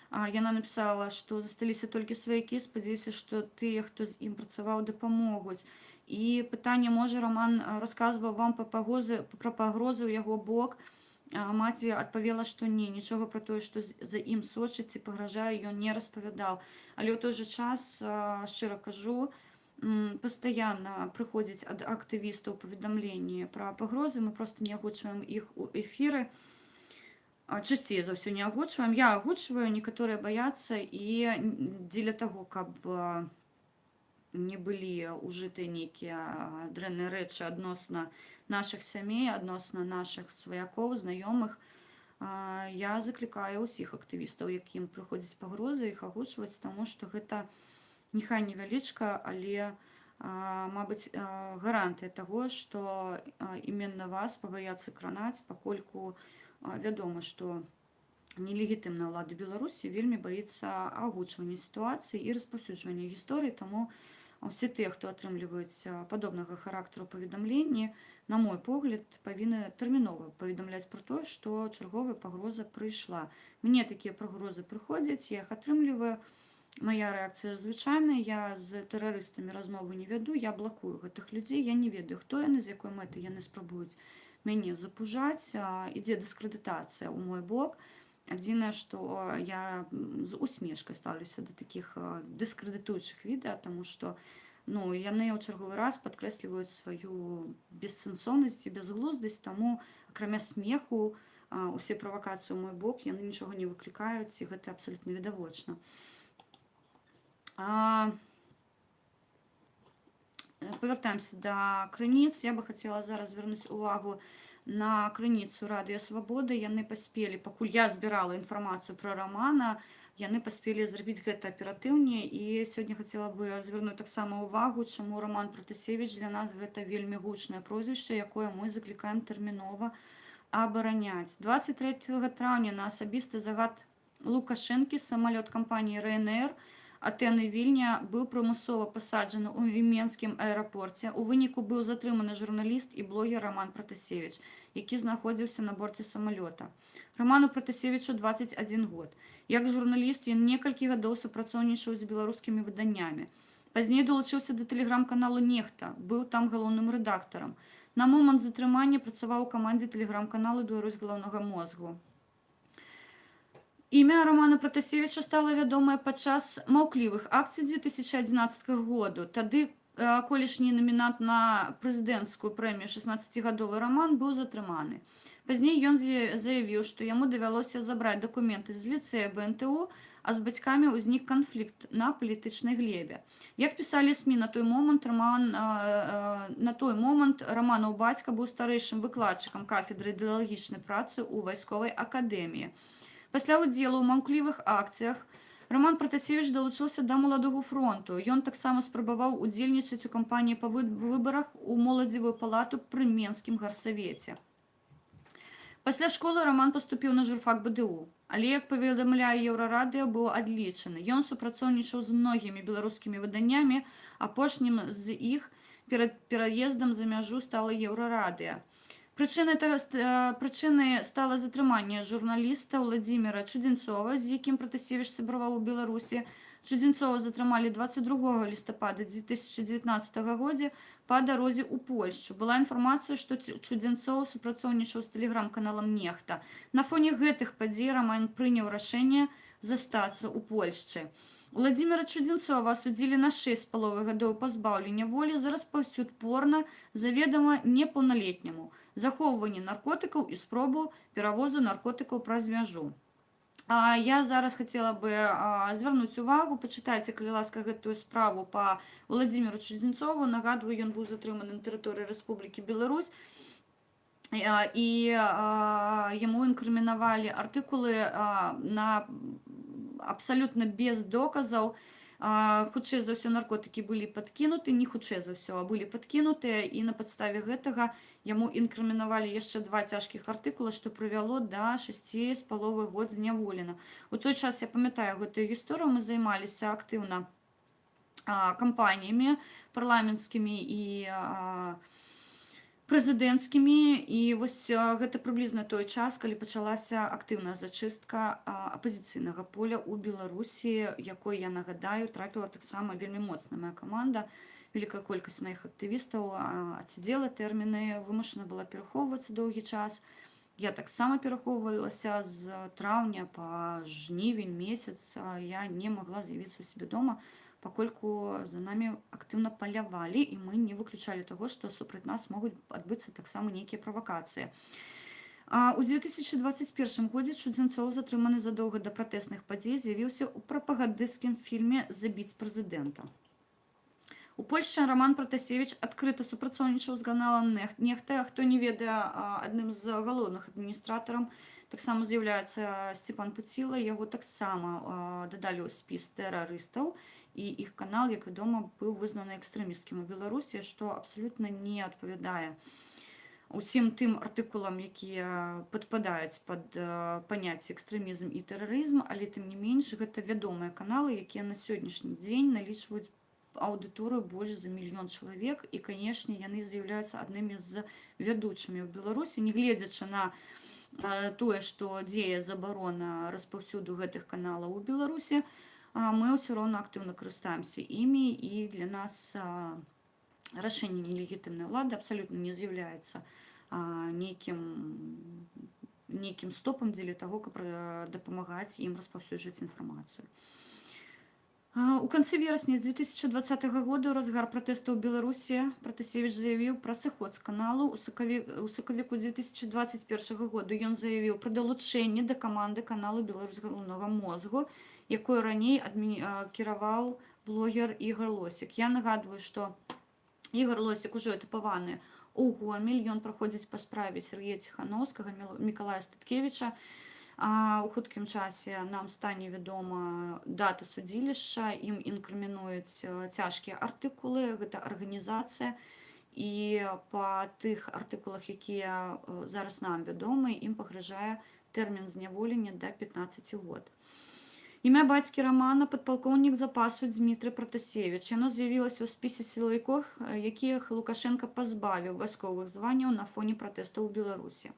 Яна напісала, што засталіся толькі сваякі, спадзяюся, што тыя, хто з ім працаваў, дапамогуць. І пытанне, можа, Роман расказваў вам пра пагрозы ў яго бок. Маці адпавела, што не, нічога пра тое, што за ім сочыць і пагражае, ён не распавядаў. Але ў той жа час, шчыра кажу, пастаянна прыходзяць ад актывістаў паведамленні пра пагрозы, мы проста не агучваем іх у эфіры. Часцей за ўсё не агучваем. Я агучваю, некаторыя баяцца, і дзеля таго, каб не былі ўжытыя нейкія дрэнныя рэчы адносна нашых сямей, адносна нашых сваякоў, знаёмых, я заклікаю ўсіх актывістаў, якім прыходзяць пагрозы, іх агучваць, таму што гэта няхай невялічка, але, мабыць, гарантыя таго, што іменна вас пабаяцца кранаць, пакольку вядома, што нелегітымная ўлада Беларусі вельмі баіцца агучвання сітуацыі і распаўсюджвання гісторыі, таму ўсе тыя, хто атрымліваюць падобнага характару паведамленні, на мой погляд, павінны тэрмінова паведамляць пра тое, што чарговая пагроза прыйшла. Мне такія пагрозы прыходзяць, я іх атрымліваю. Мая рэакцыя звычайная, я з тэрарыстамі размовы не вяду, я блакую гэтых людзей, я не ведаю, хто яны, з якой мэтай яны спрабуюць мяне запужаць, ідзе дыскрэдытацыя ў мой бок. Адзінае, што я з усмешкай стаўлюся да такіх дыскрэдытуючых відэа, таму што яны ў чарговы раз падкрэсліваюць сваю бессэнсоўнасць і бязглуздасць, таму акрамя смеху усе правакацыі ў мой бок, яны нічога не выклікаюць, і гэта абсалютна відавочна. Павяртаемся да крыніц. Я бы хацела зараз звярнуць увагу на крыніцу Радыё Свабода. Яны паспелі, пакуль я збірала інфармацыю пра Романа, яны паспелі зрабіць гэта аператыўней. І сёння хацела бы звярнуць таксама ўвагу, чаму Роман Пратасевіч для нас гэта вельмі гучнае прозвішча, якое мы заклікаем тэрмінова абараняць. 23 траўня на асабісты загад Лукашэнкі самалёт кампаніі РНР Атэны Вільня быў прымусова пасаджаны ў Менскім аэрапорце. У выніку быў затрыманы журналіст і блогер Роман Пратасевіч, які знаходзіўся на борце самалёта. Роману Пратасевічу 21 год. Як журналіст ён некалькі гадоў супрацоўнічаў з беларускімі выданнямі. Пазней далучыўся да тэлеграм-каналу «Нехта», быў там галоўным рэдактарам. На момант затрымання працаваў у камандзе тэлеграм-каналу «Беларусь галаўнога мозгу». Імя Романа Пратасевіча стала вядомае падчас маўклівых акцый 2011 году. Тады колішні намінант на прэзідэнцкую прэмію 16-гадовы Роман быў затрыманы. Пазней ён заявіў, што яму давялося забраць дакументы з ліцэя БНТУ, а з бацькамі ўзнік канфлікт на палітычнай глебе. Як пісалі СМІ, на той момант Раманаў бацька быў старэйшым выкладчыкам кафедры ідэалагічнай працы ў вайсковай акадэміі. Пасля ўдзелу ў маўклівых акцыях Роман Пратасевіч далучыўся да маладога фронту. Ён таксама спрабаваў удзельнічаць у кампаніі па выбарах у моладзевую палату пры Менскім гарсавеце. Пасля школы Роман паступіў на журфак БДУ, але, як паведамляе Еўрарадыё, быў адлічаны. Ён супрацоўнічаў з многімі беларускімі выданнямі, апошнім з іх перад пераездам за мяжу стала Еўрарадыё. Прычынай стала затрыманне журналіста Владзіміра Чудзінцова, з якім Пратасевіч сябраваў у Беларусі. Чудзінцова затрымалі 22 лістапада 2019 года па дарозе ў Польшчу. Была інфармацыя, што Чудзінцоў супрацоўнічаў з тэлеграм-каналам «Нехта». На фоне гэтых падзей Роман прыняў рашэнне застацца ў Польшчы. Владзіміра Чудзінцова асудзілі на 6,5 гадоў пазбаўлення волі за распаўсюд порна заведама непаўналетняму, захоўванне наркотыкаў і спробу перавозу наркотыкаў праз мяжу. Я зараз хацела бы звярнуць увагу, пачытайце, калі ласка, гэтую справу па Владзіміру Чудзінцову. Нагадваю, ён быў затрыманы на тэрыторыі Рэспублікі Беларусь, і яму інкрымінавалі артыкулы на абсалютна без доказаў. Хутчэй за ўсё наркотыкі былі падкінуты, не хутчэй за ўсё, а былі падкінутыя, і на падставе гэтага яму інкрымінавалі яшчэ 2 цяжкіх артыкула, што прывяло да 6,5 год зняволена. У той час, я памятаю гэтую гісторыю, мы займаліся актыўна кампаніямі парламенцкімі і прэзідэнцкімі, і вось гэта прыблізна той час, калі пачалася актыўная зачыстка апазіцыйнага поля ў Беларусі, якой, я нагадаю, трапіла таксама вельмі моцная моя каманда. Вялікая колькасць маіх актывістаў адсядзела тэрміны, вымушана была перахоўвацца доўгі час. Я таксама перахоўвалася з траўня па жнівень месяц. Я не магла з'явіцца ў сябе дома, пакольку за намі актыўна палявалі, і мы не выключалі таго, што супраць нас могуць адбыцца таксама нейкія правакацыі. У 2021 годзе Чудзінцоў, затрыманы задоўга да пратэсных падзей, з'явіўся ў прапагандысцкім фільме «Забіць прэзідэнта». У Польшчы Роман Пратасевіч адкрыта супрацоўнічаў з каналам «Нехта». Хто не ведае, адным з галоўных адміністратараў таксама з'яўляецца Сцепан Пуціла. Яго таксама дадалі ў спіс тэрарыстаў, і іх канал, як вядома, быў вызнаны экстрэмісцкім у Беларусі, што абсалютна не адпавядае усім тым артыкулам, якія падпадаюць пад паняцце экстрэмізм і тэрарызм, але тым не менш гэта вядомыя каналы, якія на сённяшні дзень налічваюць аўдыторыю больш за 1 мільён чалавек, і, канешне, яны з'яўляюцца аднымі з вядучымі ў Беларусі, нягледзячы на тое, што дзее забарона распаўсюду гэтых каналаў у Беларусі, мы ўсё роўна актыўна карыстаемся імі, і для нас рашэнне нелегітымнай улады абсалютна не з'яўляецца нейкім стопам дзеля таго, каб дапамагаць ім распаўсюджваць інфармацыю. У канцы верасня 2020 года, у разгар пратэстаў у Беларусі, Пратасевіч заявіў пра сыход з каналу. У сакавіку 2021 года ён заявіў пра далучэнне да каманды каналу «Беларусь галаўнога мозгу», якой раней кіраваў блогер Ігор Лосік. Я нагадваю, што Ігор Лосік ужо этапаваны ў Гомель. Ён праходзіць па справе Сергея Ціхановскага, Мікалая Статкевіча. У хуткім часе нам стане вядома дата судзілішча, ім інкрымінуюць цяжкія артыкулы, гэта арганізацыя, і па тых артыкулах, якія зараз нам вядомы, ім пагражае тэрмін зняволення да 15 год. Імя бацькі Романа — падпалкоўнік запасу Дмітрый Пратасевіч. Яно з'явілася ў спісе сілавікоў, якіх Лукашенка пазбавіў вайсковых званняў на фоне пратэстаў у Беларусі.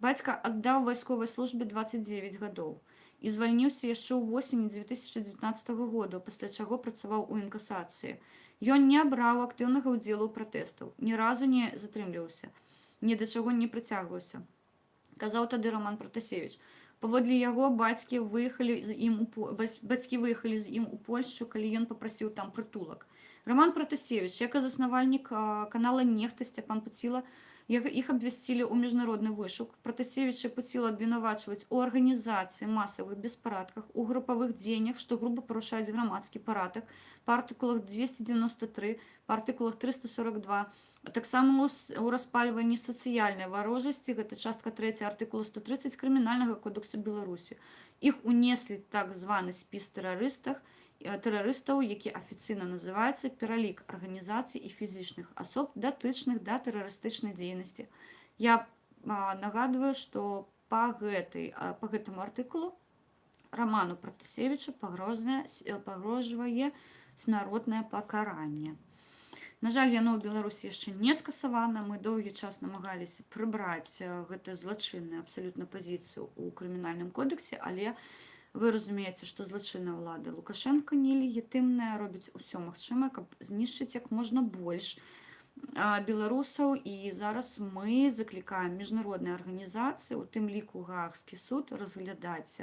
Бацька аддаў вайсковай службе 29 гадоў і звальніўся яшчэ ў восені 2019 года, пасля чаго працаваў у інкасацыі. Ён не браў актыўнага ўдзелу ў пратэстаў, ні разу не затрымліваўся, ні да чаго не прыцягваўся. Казаў тады Роман Пратасевіч. Паводле яго бацькі выехалі з ім у Польшчу, калі ён папрасіў там прытулак. Роман Пратасевіч, як і заснавальнік канала «Нехта» Сцяпан Пуціла, іх абвясцілі ў міжнародны вышук. Пратасевіча Пуціла абвінавачваюць у арганізацыі масавых беспарадках, у групавых дзеяннях, што груба парушаюць грамадскі парадак па артыкулах 293, па артыкулах 342, таксама у распальванні сацыяльнай варожасці, гэта частка 3 артыкулу 130 крымінальнага кодексу Беларусі. Іх унеслі так званы спіс тэрарыстаў, які афіцыйна называецца пералік арганізацый і фізічных асоб, датычных да тэрарыстычнай дзейнасці. Я нагадваю, што па гэтаму артыкулу Роману Пратасевічу пагрожвае смяротнае пакаранне. На жаль, яно ў Беларусі яшчэ не скасавана. Мы доўгі час намагаліся прыбраць гэтую злачынную абсалютна пазіцыю ў крымінальным кодексе, але вы разумееце, што злачынная ўлада Лукашенка нелегітымная, робіць усё магчымае, каб знішчыць як можна больш беларусаў. І зараз мы заклікаем міжнародныя арганізацыі, у тым ліку Гаагскі суд, разглядаць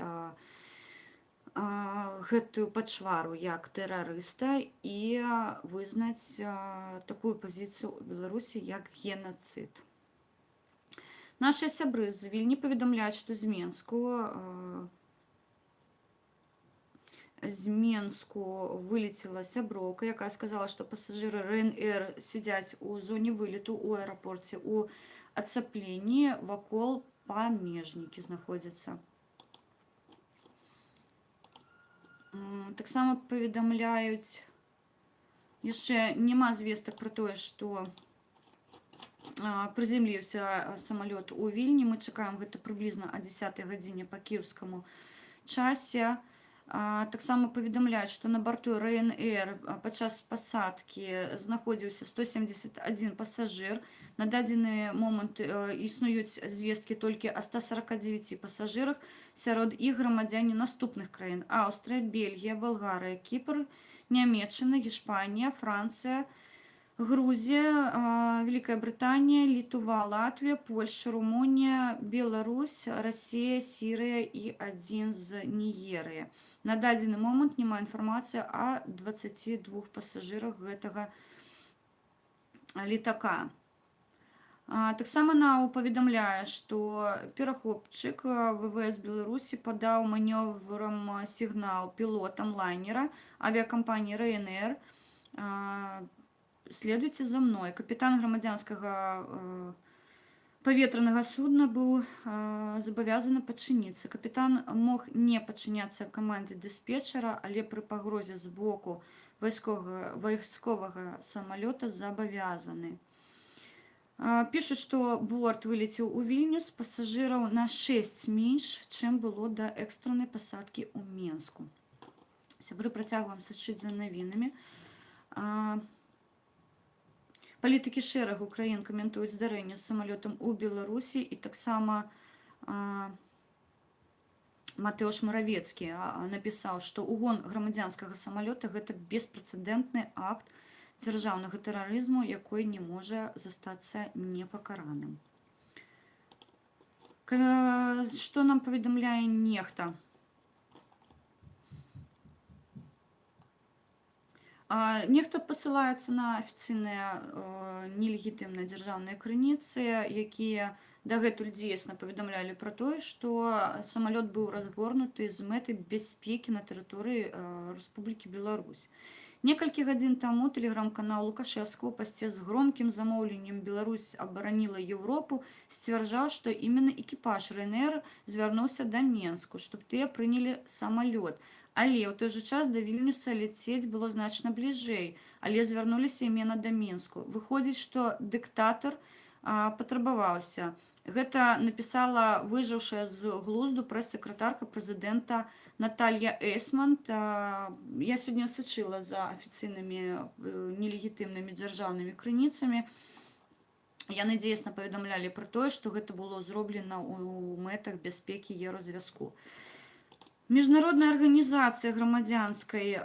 гэтую пачвару як тэрарыста і вызнаць такую пазіцыю ў Беларусі як генацыд. Нашыя сябры з Вільні паведамляюць, што з Менску вылецела сяброўка, якая сказала, што пасажыры РНР сядзяць у зоне вылету ў аэрапорце ў адцапленні, вакол памежнікі знаходзяцца. Таксама паведамляюць, яшчэ няма звестак пра тое, што прыземліўся самалёт у Вільні. Мы чакаем гэта прыблізна о 10 гадзіне па кіеўскаму часе. Таксама паведамляюць, што на барту РНР падчас пасадкі знаходзіўся 171 пасажыр. На дадзены момант існуюць звесткі толькі о 149 пасажырах, сярод іх грамадзяне наступных краін: Аўстрыя, Бельгія, Балгарыя, Кіпр, Нямецчына, Гішпанія, Францыя, Грузія, Вялікая Брытанія, Літва, Латвія, Польшча, Румунія, Беларусь, Расія, Сірыя і адзін з Нігерыі. На дадзены момант няма інфармацыі о 22 пасажырах гэтага летака. Таксама НАУ паведамляе, што перахопчык ВВС Беларусі падаў манёврам сігнал пілотам лайнера авіякампаніі РНР. Следуйце за мной. Капітан грамадзянскага паветранага судна быў забавязаны падчыніцца. Капітан мог не падчыняцца камандзе дыспетчара, але пры пагрозе з боку вайсковага самалёта забавязаны. Пішуць, што борт вылецеў у Вільнюс, пасажыраў на 6 менш, чым было да экстраннай пасадкі ў Менску. Сябры, працягваем сачыць за навінамі. Палітыкі шэрагу краін каментуюць здарэнне з самалётам у Беларусі, і таксама Матэуш Маравецкі напісаў, што угон грамадзянскага самалёта – гэта беспрэцэдэнтны акт дзяржаўнага тэрарызму, якой не можа застацца непакараным. Што нам паведамляе Нехта? Нехта пасылаецца на афіцыйныя нелегітымныя дзяржаўныя крыніцы, якія дагэтуль дзейсна паведамлялі пра тое, што самалёт быў разгорнуты з мэтай бяспекі на тэрыторыі Рэспублікі Беларусь. Некалькі гадзін таму тэлеграм-канал Лукашевскага ў пасце з громкім замоўленнем «Беларусь абараніла Еўропу» сцвярджаў, што именно экіпаж РНР звярнуўся да Менску, чтоб тыя прынялі самалёт. Але ў той жа час да Вільнюса ляцець было значна бліжэй, але звярнуліся іменно да Мінску. Выходзіць, што дыктатар патрабаваўся. Гэта напісала выжыўшая з глузду прэс-сакратарка прэзідэнта Наталья Эсмонт. Я сёння сачыла за афіцыйнымі нелегітымнымі дзяржаўнымі крыніцамі. Яны дзейсна паведамлялі пра тое, што гэта было зроблена ў мэтах бяспекі еўразвязку. Міжнародная арганізацыя грамадзянскай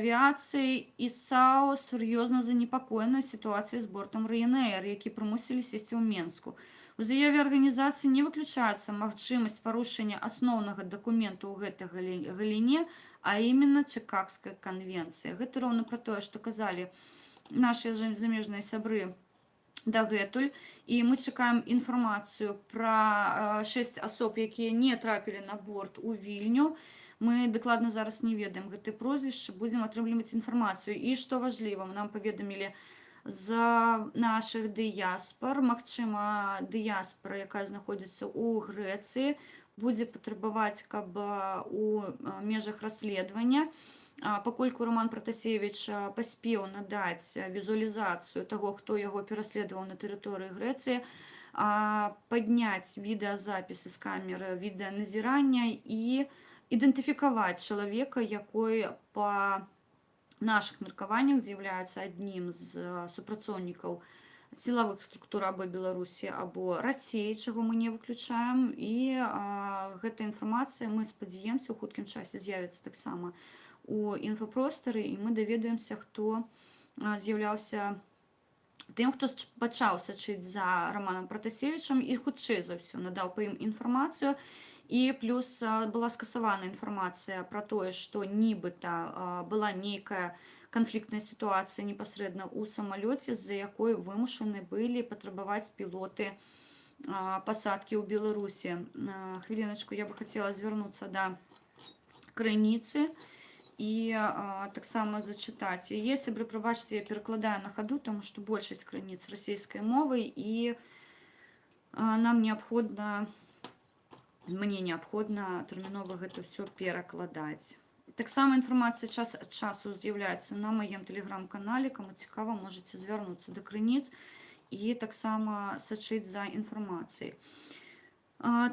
авіяцыі ІСАО сур'ёзна занепакоена сітуацыяй з бортам Ryanair, які прымусілі сесці ў Менску. У заяве арганізацыі не выключаецца магчымасць парушэння асноўнага дакументу ў гэтай галіне, а именно Чикагская конвенция. Гэта роўна пра тое, што казалі наши замежныя сябры дагэтуль, і мы чакаем інфармацыю пра 6 асоб, якія не трапілі на борт у Вільню. Мы дакладна зараз не ведаем гэты прозвішча, будзем атрымліваць інфармацыю. І што важліва, нам паведамілі з нашых дыяспор, магчыма, дыяспора, якая знаходзіцца ў Грэцыі, будзе патрабаваць, каб у межах расследавання, паколькі Роман Пратасевич паспеў надаць візуалізацыю таго, хто яго пераследаваў на тэрыторыі Грэцыі, падняць відэазапісы з камеры відэаназірання і ідэнтыфікаваць чалавека, якой па нашых меркаваннях з'яўляецца аднім з супрацоўнікаў сілавых структур або Беларусі, або Расіі, чаго мы не выключаем. І гэта інфармацыя, мы спадзяемся, у хуткім часе з'явіцца таксама у інфапростары, і мы даведаемся, хто з'яўляўся тым, хто пачаў сачыць за Романом Пратасевічам і хутчэй за ўсё надаў па ім інфармацыю. І плюс была скасавана інфармацыя пра тое, што нібыта была нейкая канфліктная сітуацыя непасрэдна ў самалёце, з-за якой вымушаны былі патрабаваць пілоты пасадкі ў Беларусі. Хвіліначку, я бы хацела звярнуцца да крыніцы і таксама зачытаць яе. Сябры, прабачце, я перакладаю на хаду, таму што большасць крыніц расійскай мовы, і мне неабходна тэрмінова гэта ўсё перакладаць. Таксама інфармацыя час ад часу з'яўляецца на маім тэлеграм-канале, каму цікава, можаце звярнуцца да крыніц і таксама сачыць за інфармацыяй.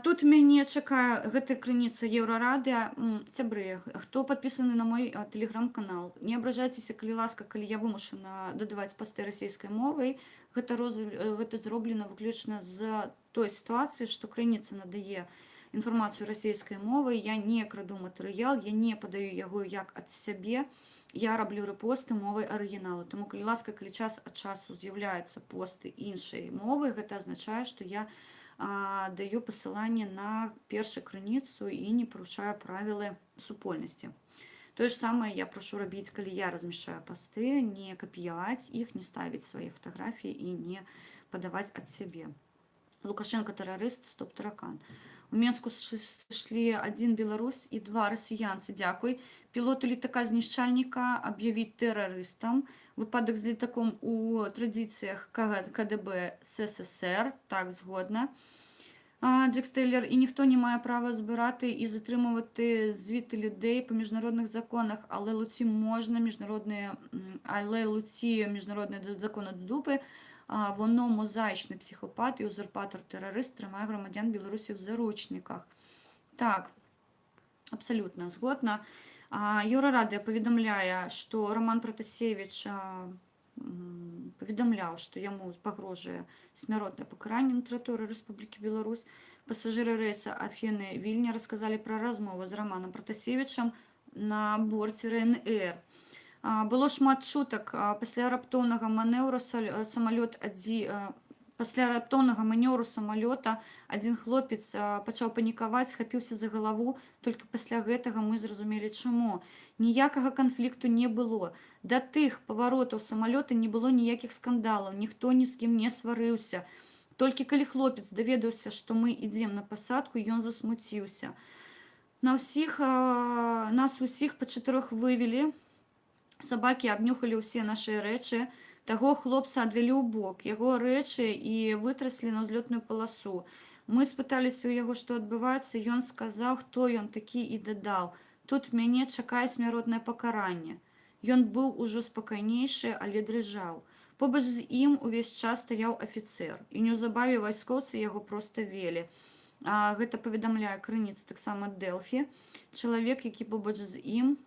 Тут мяне чакае гэта крыніца Еўрарадыа. Сябры, хто падпісаны на мой тэлеграм-канал, не абражайцеся, калі ласка, калі я вымушана дадаваць пасты расійскай мовай. Гэта зроблена выключна з той сітуацыі, што крыніца надае інфармацыю расійскай мовай, я не краду матэрыял, я не падаю яго як ад сябе, я раблю рэпосты мовай арыгіналу. Таму, калі ласка, калі час ад часу з'яўляюцца посты іншай мовы, гэта азначае, што я даю пасыланне на першую крыніцу і не парушаю правілы супольнасці. Тое ж самае я прашу рабіць, калі я размяшчаю пасты, не капіяваць іх, не ставіць свае фатаграфіі і не падаваць ад сябе. Лукашенко тэрарыст, стоп таракан. У Менску сышлі 1 беларус і 2 расіянцы. Дзякуй. Пілоту літака знішчальніка аб'явіць тэрарыстам. Выпадак з літаком у традыцыях КДБ СССР. Так, згодна. Джек Стейлер. І ніхто не має права збирати і затримувати звідти людей по міжнародних законах, але луці можна міжнародні закони до дупи. Воно мозаїчний психопат і узурпатор-терорист тримає громадян Білорусі в заручниках. Так, абсолютно згодна. Еўрарадыа паведамляе, што Роман Пратасевич паведамляў, што яму пагрожае смяротнае пакаранне на тэрыторыі Рэспублікі Беларусь. Пасажыры рэйса Афіны-Вільня расказалі пра размову з Романом Пратасевічам на борце РНР. Было шмат чутак пасля раптоўнага манеўру самалёта адзін хлопец пачаў панікаваць, схапіўся за галаву. Толькі пасля гэтага мы зразумелі, чаму. Ніякага канфлікту не было. Да тых паваротаў самалёта не было ніякіх скандалаў, ніхто ні з кім не сварыўся. Толькі калі хлопец даведаўся, што мы ідзем на пасадку, ён засмуціўся. Нас усіх па 4 вывелі. Сабакі абнюхалі ўсе нашы рэчы. Таго хлопца адвялі ў бок, яго рэчы і вытраслі на ўзлётную паласу. Мы спыталіся ў яго, што адбываецца, ён сказаў, хто ён такі, і дадаў: тут мяне чакае смяротнае пакаранне. Ён быў ужо спакайнейшы, але дрыжаў. Побач з ім увесь час стаяў афіцэр, і неўзабаве вайскоўцы яго проста вели. Гэта паведамляе крыніца таксама Дэлфі. Чалавек, які побач з ім,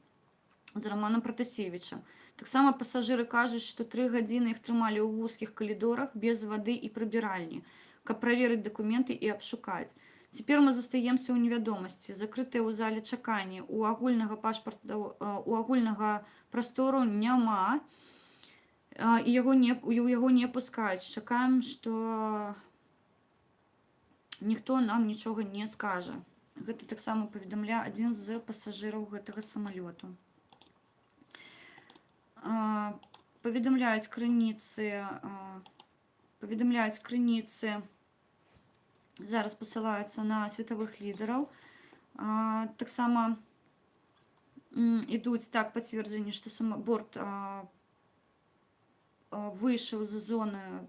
з Романом Пратасевічам. Таксама пасажыры кажуць, што 3 гадзіны іх трымалі ў вузкіх калідорах без вады і прыбіральні, каб праверыць дакументы і абшукаць. Цяпер мы застаемся ў невядомасці, закрытыя ў зале чакання, у агульнага пашпарта, у агульнага прастору няма, і яго не пускаюць. Чакаем, што ніхто нам нічога не скажа. Гэта таксама паведамляе адзін з пасажыраў гэтага самалёту. Паведамляюць крыніцы, зараз пасылаюцца на светавых лідараў. Таксама ідуць так пацверджанні, што борт выйшаў з зоны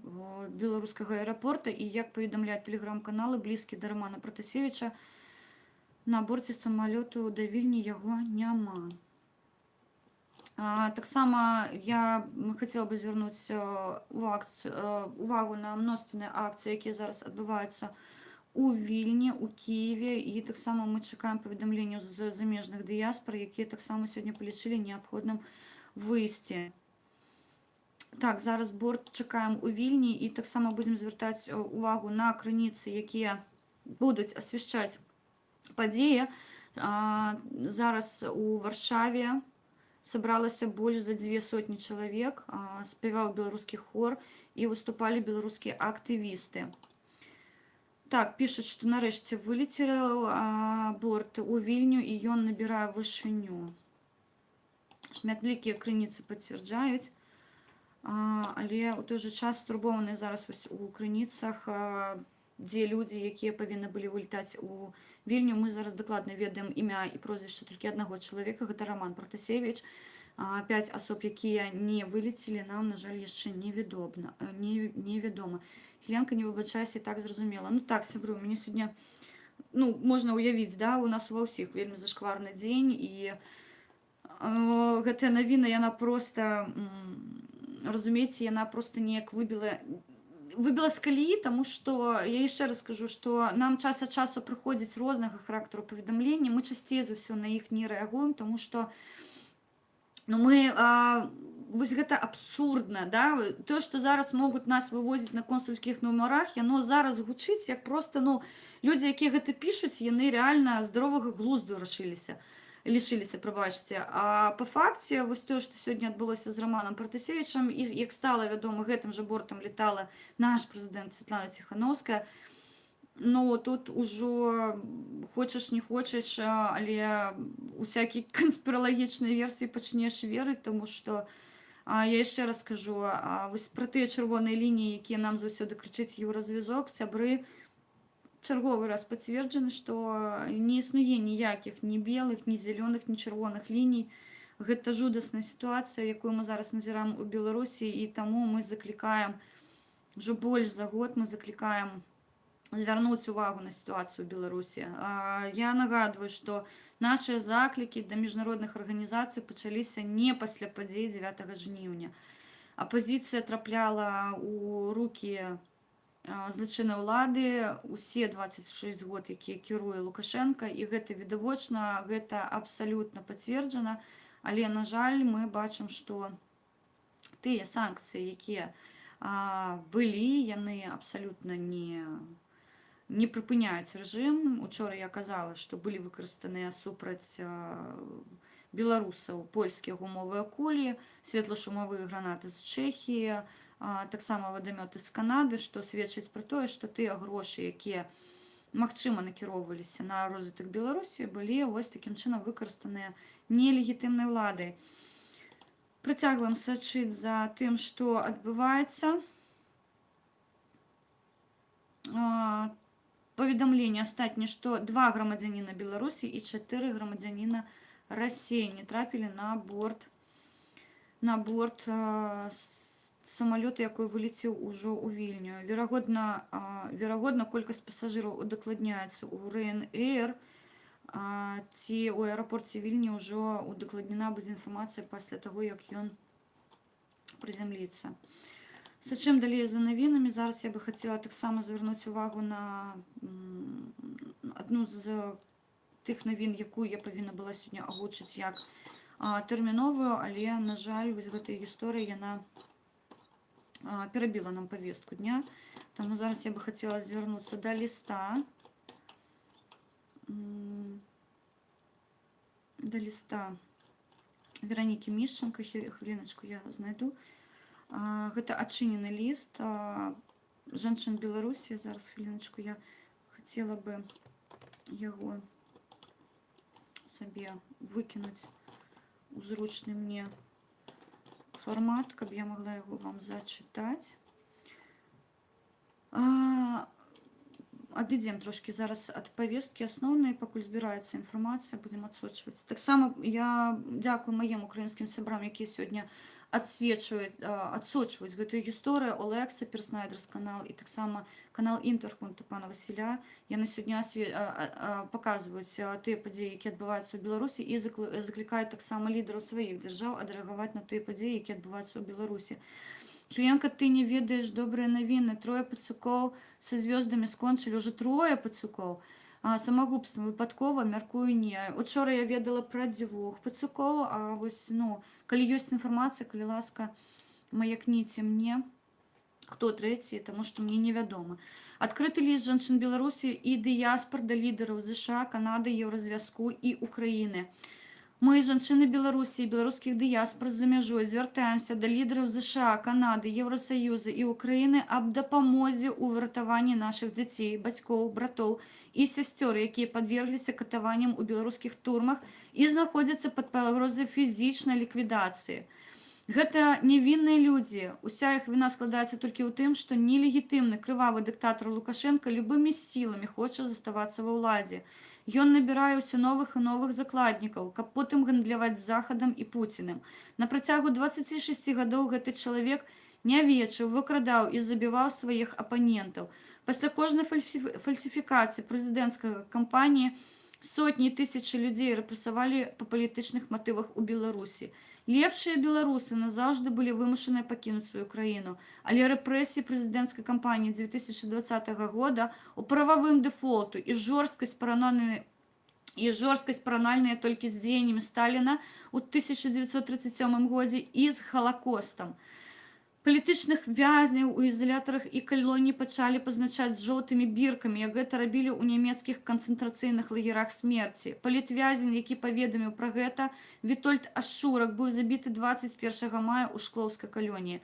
беларускага аэрапорта, і як паведамляюць тэлеграм-каналы, блізкі да Романа Пратасевіча, на борце самалёту да Вільні яго няма. Таксама я хацела бы звярнуць увагу на мноственныя акцыі, якія зараз адбываюцца у Вільні, у Кіеве, і таксама мы чакаем паведамленняў з замежных дыяспор, якія таксама сёння палічылі неабходным выйсці. Так, зараз борт чакаем у Вільні, і таксама будзем звяртаць увагу на крыніцы, якія будуць асвяшчаць падзеі. Зараз у Варшаве сабралася больш за 200 чалавек, спяваў беларускі хор і выступалі беларускія актывісты. Так, пішуць, што нарэшце вылецеў борт у Вільню, і ён набірае вышыню. Шматлікія крыніцы пацвярджаюць, але ў той жа час стурбованыя зараз у крыніцах, дзе людзі, якія павінны былі вылетаць у Вільню. Мы зараз дакладна ведаем імя і прозвішча толькі аднаго чалавека, гэта Роман Пратасевіч. 5 асоб, якія не вылецелі, нам, на жаль, яшчэ невядома. Хіленка, не выбачайся, так зразумела. Ну так, сябру, мяне сёння, можна ўявіць, да, у нас ва ўсіх вельмі зашкварны дзень, і гэтая навіна, яна проста, разумееце, яна проста неяк выбіла з калеі, таму што, я яшчэ раз скажу, што нам час ад часу прыходзіць рознага характару паведамленні, мы часцей за ўсё на іх не рэагуем, таму што вось гэта абсурдна, да? То, што зараз могуць нас вывозіць на консульскіх нумарах, яно зараз гучыць, як проста, людзі, якія гэта пішуць, яны рэальна здаровага глузду лишиліся, прабачце. А па факце, вось тое, што сёння адбылося з Романом Пратасевічам, і як стала вядома, гэтым жа бортам летала наш прэзідэнт Святлана Ціханаўская. Тут ужо хочаш не хочаш, але усякія канспіралагічныя версіі пачнеш верыць, таму што я яшчэ раз скажу, вось пра тыя чырвоныя лініі, якія нам заўсёды крычыць еўразвязок, сябры, чарговы раз пацверджаны, што не існуе ніякіх ні белых, ні зялёных, ні чырвоных ліній. Гэта жудасная сітуацыя, якую мы зараз назіраем у Беларусі, і таму мы заклікаем, ўжо больш за год мы заклікаем звярнуць увагу на сітуацыю ў Беларусі. Я нагадваю, што нашыя заклікі да міжнародных арганізацый пачаліся не пасля падзей 9 жніўня. Апазіцыя трапляла ў рукі злачыннай улады усе 26 год, якія кіруе Лукашенка, і гэта відавочна, гэта абсалютна пацверджана, але, на жаль, мы бачым, што тыя санкцыі, якія былі, яны абсалютна не прыпыняюць рэжым. Учора я казала, што былі выкарыстаныя супраць беларусаў польскія гумовыя кулі, светлашумовыя гранаты з Чэхіі, таксама вадамёты з Канады, што сведчыць пра тое, што тыя грошы, якія, магчыма, накіроўваліся на розвітак Беларусі, былі вось такім чынам выкарыстаныя нелегітымнай уладай. Працягваем сачыць за тым, што адбываецца. Паведамленне астатняе, што 2 грамадзяніна Беларусі і 4 грамадзяніна Расіі не трапілі на борт самалёта, якой вылецеў ужо ў Вільню. Верагодна, колькасць пасажыраў удакладняецца ў РНР, ці ў аэрапорце Вільні ўжо удакладнена будзе інфармацыя пасля таго, як ён прызямліцца. Сачым далей за навінамі. Зараз я бы хацела таксама звярнуць увагу на адну з тых навін, якую я павінна была сёння агучыць як тэрміновую, але, на жаль, вось гэтая гісторыя, яна перабіла нам павестку дня. Таму зараз я бы хацела звярнуцца да ліста, до ліста Веронікі Мішченко, хвіліначку я знайду. Гэта адчынены ліст жанчын Беларусі. Зараз хвіліначку, я хацела бы яго сабе выкінуць у зручны мне формат, каб я могла яго вам зачытаць. Адыдзем трошки зараз ад павесткі асноўнай, пакуль збіраецца інфармацыя, будзем адсочваць. Таксама я дзякую маім украінскім сябрам, якія сёння адсочваюць гэтую гісторыю. Олекса, Перснайдерс канал і таксама канал Інтэрхунта пана Васіля. Яны сёння паказваюць тыя падзеі, якія адбываюцца ў Беларусі, і заклікаюць таксама лідараў сваіх дзяржаў адрэагаваць на тыя падзеі, якія адбываюцца ў Беларусі. Хленка, ты не ведаешь добрые новины. 3 пацукоў со звездами скончили. Уже 3 пацукоў. Самогубство выпадкова, мяркую, не. Учора я ведала про 2 пацукоў, а вось, калі ёсць інфармацыя, калі ласка, маякніце мне, хто трэці, таму што мне невядома. Адкрыты ліст жанчын Беларусі і дыяспор да лідараў ЗША, Канады, Еўразвязку і Украіны. Мы, жанчыны Беларусі і беларускіх дыяспор за мяжой, звяртаемся да лідараў ЗША, Канады, Еўрасаюза і Украіны аб дапамозе ў выратаванні нашых дзяцей, бацькоў, братоў і сясцёр, якія падвергліся катаванням у беларускіх турмах і знаходзяцца пад пагрозай фізічнай ліквідацыі. Гэта невінныя людзі. Уся іх віна складаецца толькі ў тым, што нелегітымны крывавы дыктатар Лукашенко любымі сіламі хоча заставацца ва ўладзе. Ён набірае ўсё новых і новых закладнікаў, каб потым гандляваць з Захадам і Пуцінам. На працягу 26 гадоў гэты чалавек не вечыў, выкрадаў і забіваў сваіх апанентаў. Пасля кожнай фальсіфікацыі прэзідэнцкага кампаніі сотні і тысячы людзей рэпрэсавалі па палітычных матывах у Беларусі. Лепшыя беларусы назаўжды былі вымушаныя пакінуць сваю краіну, але рэпрэсіі прэзідэнцкай кампаніі 2020 года у прававым дэфолту і жорсткасць паранальныя толькі з дзеяннямі Сталіна ў 1937 годзе і з Халакостам. Палітычных вязняў у ізалятарах і калоніі пачалі пазначаць жоўтымі біркамі, як гэта рабілі ў нямецкіх канцэнтрацыйных лагерах смерці. Палітвязень, які паведаміў пра гэта, Вітольд Ашурак, быў забіты 21 мая ў Шклоўскай калоніі.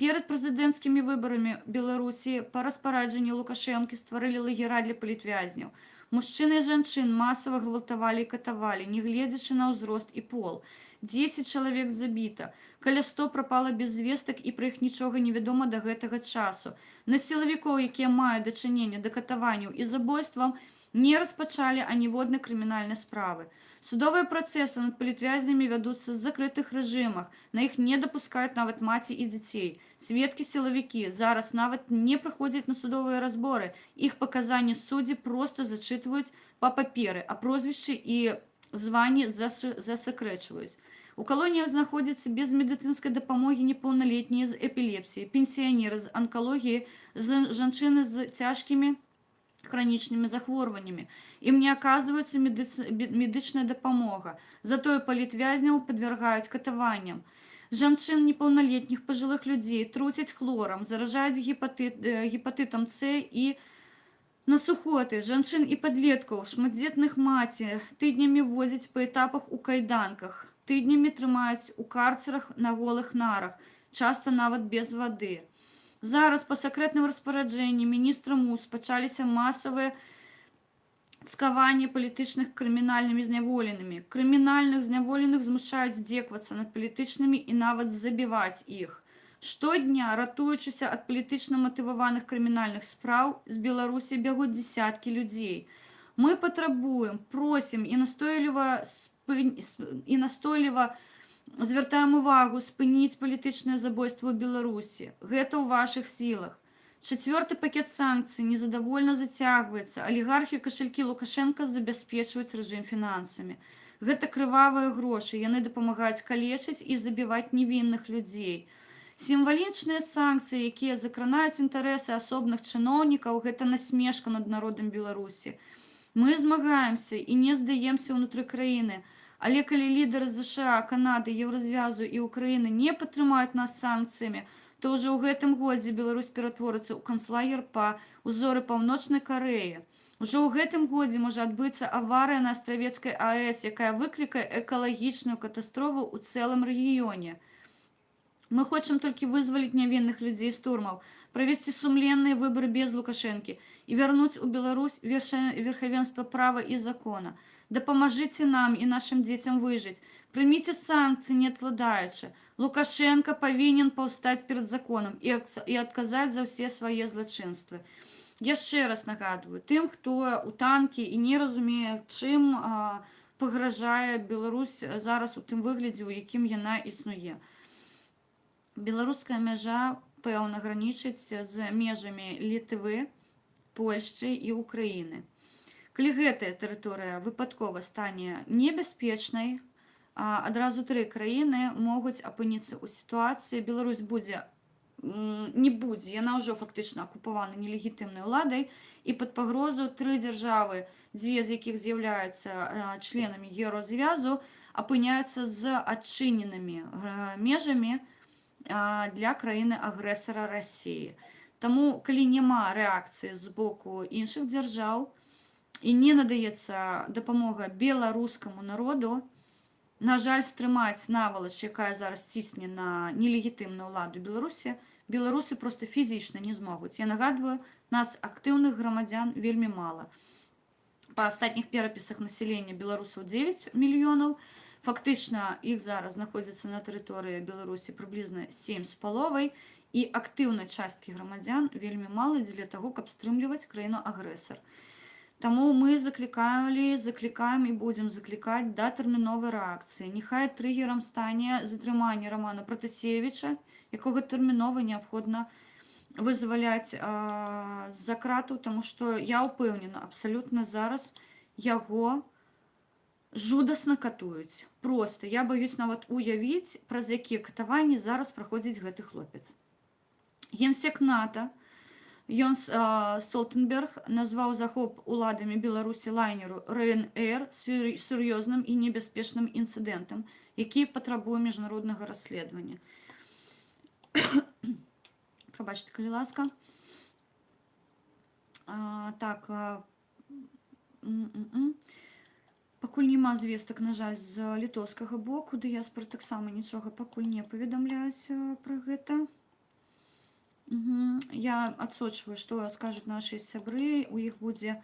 Перад прэзідэнцкімі выбарамі Беларусі па распараджанні Лукашэнкі стварылі лагера для палітвязняў. Мужчын і жанчын масава гвалтавалі і катавалі, не гледзячы на ўзрост і пол. 10 чалавек забіта, каля 100 прапала без звестак і пра іх нічога невядома да гэтага часу. На сілавікоў, якія маюць дачыненне да катаванняў і забойствам, не распачалі аніводнай крымінальнай справы. Судовыя працэсы над палітвязнямі вядуцца з закрытых рэжымах, на іх не дапускаюць нават маці і дзяцей. Сведкі-сілавікі зараз нават не прыходзяць на судовыя разборы, іх паказанні суддзі проста зачытваюць па паперы, а прозвішчы і званні засакрэчваюць. У калоніях знаходзяцца без медыцынскай дапамогі непаўналетнія з эпілепсіяй, пенсіянеры з анкалогіяй, жанчыны з цяжкімі хранічнымі захворваннямі. Ім не аказваецца медычная дапамога. Затое палітвязняў падвяргаюць катаванням. Жанчын непаўналетніх пажылых людзей труцяць хлорам, заражаюць гепатытам С і на сухоты. Жанчын і падлеткаў, шматдзетных маці тыднямі возяць па этапах у кайданках, тыднямі трымаюць у карцерах на голых нарах, часта нават без вады. Зараз па сакрэтным распараджэнні міністра МУС пачаліся масавыя цкаванні палітычных крымінальнымі зняволенымі. Крымінальных зняволеных змушаюць здзеквацца над палітычнымі і нават забіваць іх. Штодня, ратуючыся ад палітычна матываваных крымінальных спраў, з Беларусі бягуць дзесяткі людзей. Мы патрабуем, просім і настойліва звяртаем увагу спыніць палітычнае забойства ў Беларусі. Гэта ў вашых сілах. 4-й пакет санкцый незадавольна зацягваецца. Алігархі кашалькі Лукашенка забяспечваюць рэжым фінансамі. Гэта крывавыя грошы. Яны дапамагаюць калечыць і забіваць невінных людзей. Сімвалічныя санкцыі, якія закранаюць інтарэсы асобных чыноўнікаў, гэта насмешка над народам Беларусі. Мы змагаемся і не здаемся ўнутры краіны. Але калі лідары ЗША, Канады, Еўразвязу і Украіны не падтрымаюць нас санкцыямі, то ўжо ў гэтым годзе Беларусь ператворыцца ў канцлагер па ўзоры Паўночнай Карэі. Ужо ў гэтым годзе можа адбыцца аварыя на астравецкай АЭС, якая выклікае экалагічную катастрофу ў цэлым рэгіёне. Мы хочам толькі вызваліць нявінных людзей з турмаў, правесці сумленныя выбары без Лукашэнкі і вярнуць у Беларусь верхавенства права і закона. Дапамажыце нам і нашым дзецям выжыць. Прыміце санкцыі, не адкладаючы. Лукашенко павінен паўстаць перад законам і адказаць за ўсе свае злачынствы. Яшчэ раз нагадваю, тым, хто ў танкі і не разумее, чым пагражае Беларусь зараз у тым выглядзе, у якім яна існуе. Беларуская мяжа, пэўна, гранічыць з межамі Літвы, Польшчы і Украіны. Калі гэтая тэрыторыя выпадкова стане небяспечнай, адразу 3 краіны могуць апыніцца ў сітуацыі. Беларусь не будзе, яна ўжо фактычна акупавана нелегітымнай уладай, і пад пагрозу 3 дзяржавы, 2 з якіх з'яўляюцца членамі Еўразвязу, апыняюцца з адчыненымі межамі для краіны-агрэсара Расіі. Таму, калі няма рэакцыі з боку іншых дзяржаў і не надаецца дапамога беларускаму народу, на жаль, стрымаць навалач, якая зараз цісне на нелегітымную ўладу Беларусі, беларусы проста фізічна не змогуць. Я нагадваю, нас актыўных грамадзян вельмі мала. Па астатніх перапісах насялення беларусаў 9 мільёнаў, фактычна іх зараз знаходзіцца на тэрыторыі Беларусі прыблізна 7,5, і актыўнай часткі грамадзян вельмі мала для таго, каб стрымліваць краіну-агрэсар. Таму мы заклікаем і будзем заклікаць да тэрміновай рэакцыі. Няхай трыгерам стане затрыманне Романа Пратасевіча, якога тэрмінова неабходна вызваляць з-за кратаў, таму што я ўпэўнена, абсалютна зараз яго жудасна катуюць. Проста я баюсь нават уявіць, праз якія катаванні зараз праходзіць гэты хлопец. Генсек НАТО Йонс Столтенберг назваў захоп уладамі Беларусі лайнеру РНР сур'ёзным і небяспечным інцыдэнтам, які патрабуе міжнароднага расследавання. Прабачце, калі ласка. Пакуль няма звестак, на жаль, з літоўскага боку, дыяспора таксама нічога пакуль не паведамляюць пра гэта. Я адсочваю, што скажуць нашы сябры. У іх будзе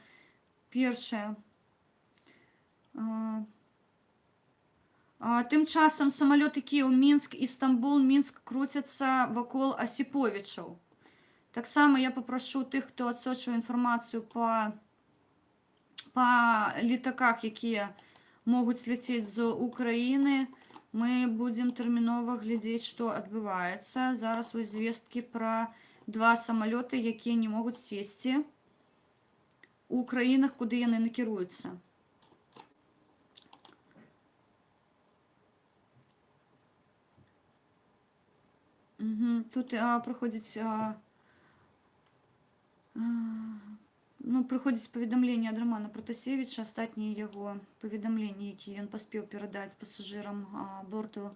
першае. Тым часам самалёты Кіеў, Мінск і Стамбул, Мінск круцяцца вакол Асіповічаў. Таксама я папрашу тых, хто адсочвае інфармацыю па літаках, якія могуць ляцець з Украіны. Мы будзем тэрмінова глядзець, што адбываецца. Зараз вось звесткі пра 2 самалёты, якія не могуць сесці у краінах, куды яны накіруюцца. Тут праходзіць паведамленне ад Романа Пратасевіча, астатнія яго паведамленні, якія ён паспеў перадаць пасажырам борту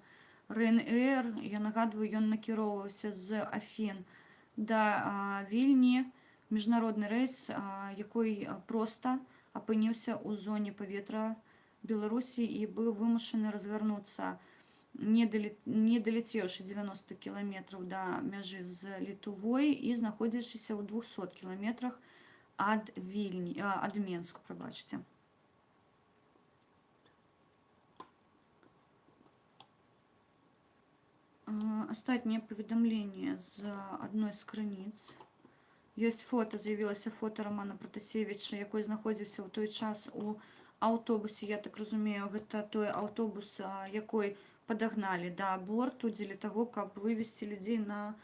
РНР. Я нагадваю, ён накіроўваўся з Афін да Вільні, міжнародны рэйс, якой проста апыніўся ў зоне паветра Беларусі і быў вымушаны разгарнуцца, не даляцеўшы 90 кіламетраў да мяжы з Літвой і знаходзячыся ў 200 кіламетрах ад Менску, прабачце. Астатнія паведамленні з адной з крыніц. Ёсць фота, з'явілася фота Романа Пратасевіча, якой знаходзіўся ў той час у аўтобусе. Я так разумею, гэта той аўтобус, якой падагналі да борту дзеля таго, каб вывесці людзей на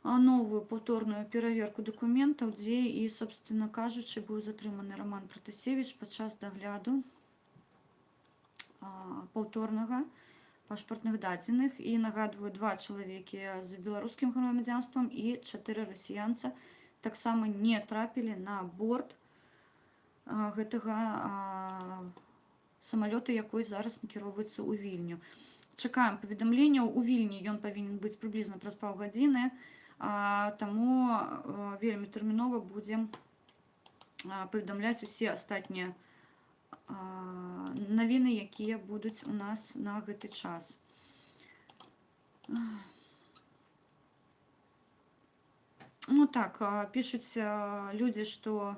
новую паўторную пераверку дакументаў, дзе і, собственно кажучы, быў затрыманы Роман Пратасевіч падчас дагляду паўторнага пашпартных дадзеных. І нагадваю, 2 чалавекі з беларускім грамадзянствам і 4 расіянца таксама не трапілі на борт гэтага самалёта, якой зараз накіроўваецца ў Вільню. Чакаем паведамленняў. У Вільні ён павінен быць прыблізна праз паўгадзіны, таму вельмі тэрмінова будзем паведамляць усе астатнія навіны, якія будуць у нас на гэты час. Ну так, пішуць людзі, што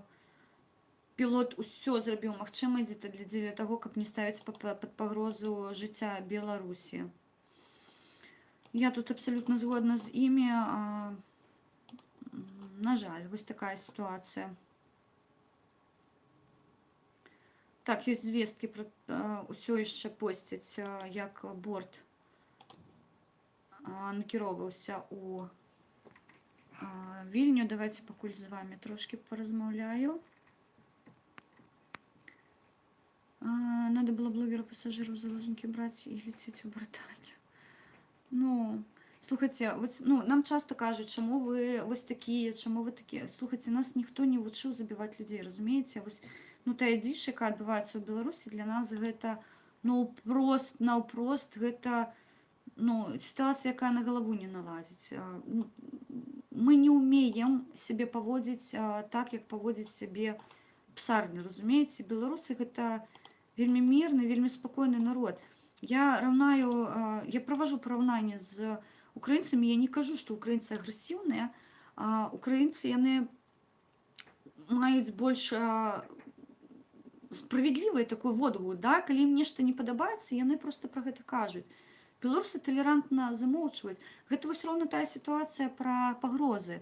пілот усё зрабіў магчымае дзеля таго, каб не ставіць пад пагрозу жыцця Беларусі. Я тут абсалютна згодна з імі. На жаль, вось такая сітуацыя. Так, ёсць звесткі пра ўсё яшчэ посцяць, як борт накіроўваўся ў Вільню. Давайте пакуль з вами трошки поразмаўляю. Надо было блогера пассажиров в заложники брать и лететь в Британию. Ну, слухайте, нам часто кажуть, чому ви ось такі, чому ви такі. Слухайте, нас ніхто не вучыў забіваць людзей, разумееце? Вось, тая дзіч, якая адбываецца ў Беларусі, для нас гэта, наўпрост, гэта, ситуация, якая на голову не налазіць. Мы не умеем себе поводить так, як поводить себе псарні, разумееце? Беларусы гэта вельмі мірны, вельмі спакойны народ. Я правожу параўнанне з украінцамі, я не кажу, што украінцы агрэсіўныя, украінцы, яны маюць больш справядлівую такую водгул, да? Калі ім нешта не падабаецца, яны просто пра гэта кажуць. Беларусы талерантна замоўчваюць. Гэта вось роўна тая сітуацыя пра пагрозы.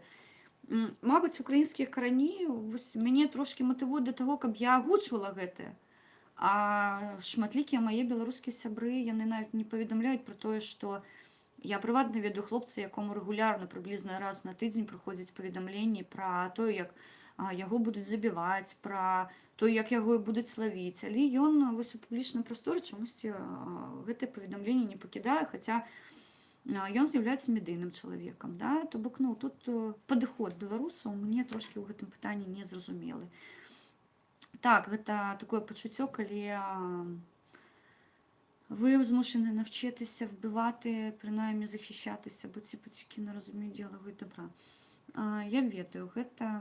Мабыць, украінскія карані мяне трошкі матывуюць да таго, каб я агучвала гэтае. А шматлікія мае беларускія сябры, яны нават не паведамляюць пра тое, што я прыватна ведаю хлопца, якому рэгулярна, прыблізна раз на тыдзень прыходзяць паведамленні пра тое, як яго будуць забіваць, пра тое, як яго будуць славіць. Але ён вось у публічнай прасторы чамусьці гэтае паведамленне не пакідае, хаця ён з'яўляецца медыйным чалавекам. Да? То бок, тут падыход беларусаў мне трошкі ў гэтым пытанні незразумелы. Так, гэта такое пачуццё, калі ви змушені навчитися вбивати, принаймні захищатися, бо ці пацюки не розуміють ділового добра. Я ведаю, гэта...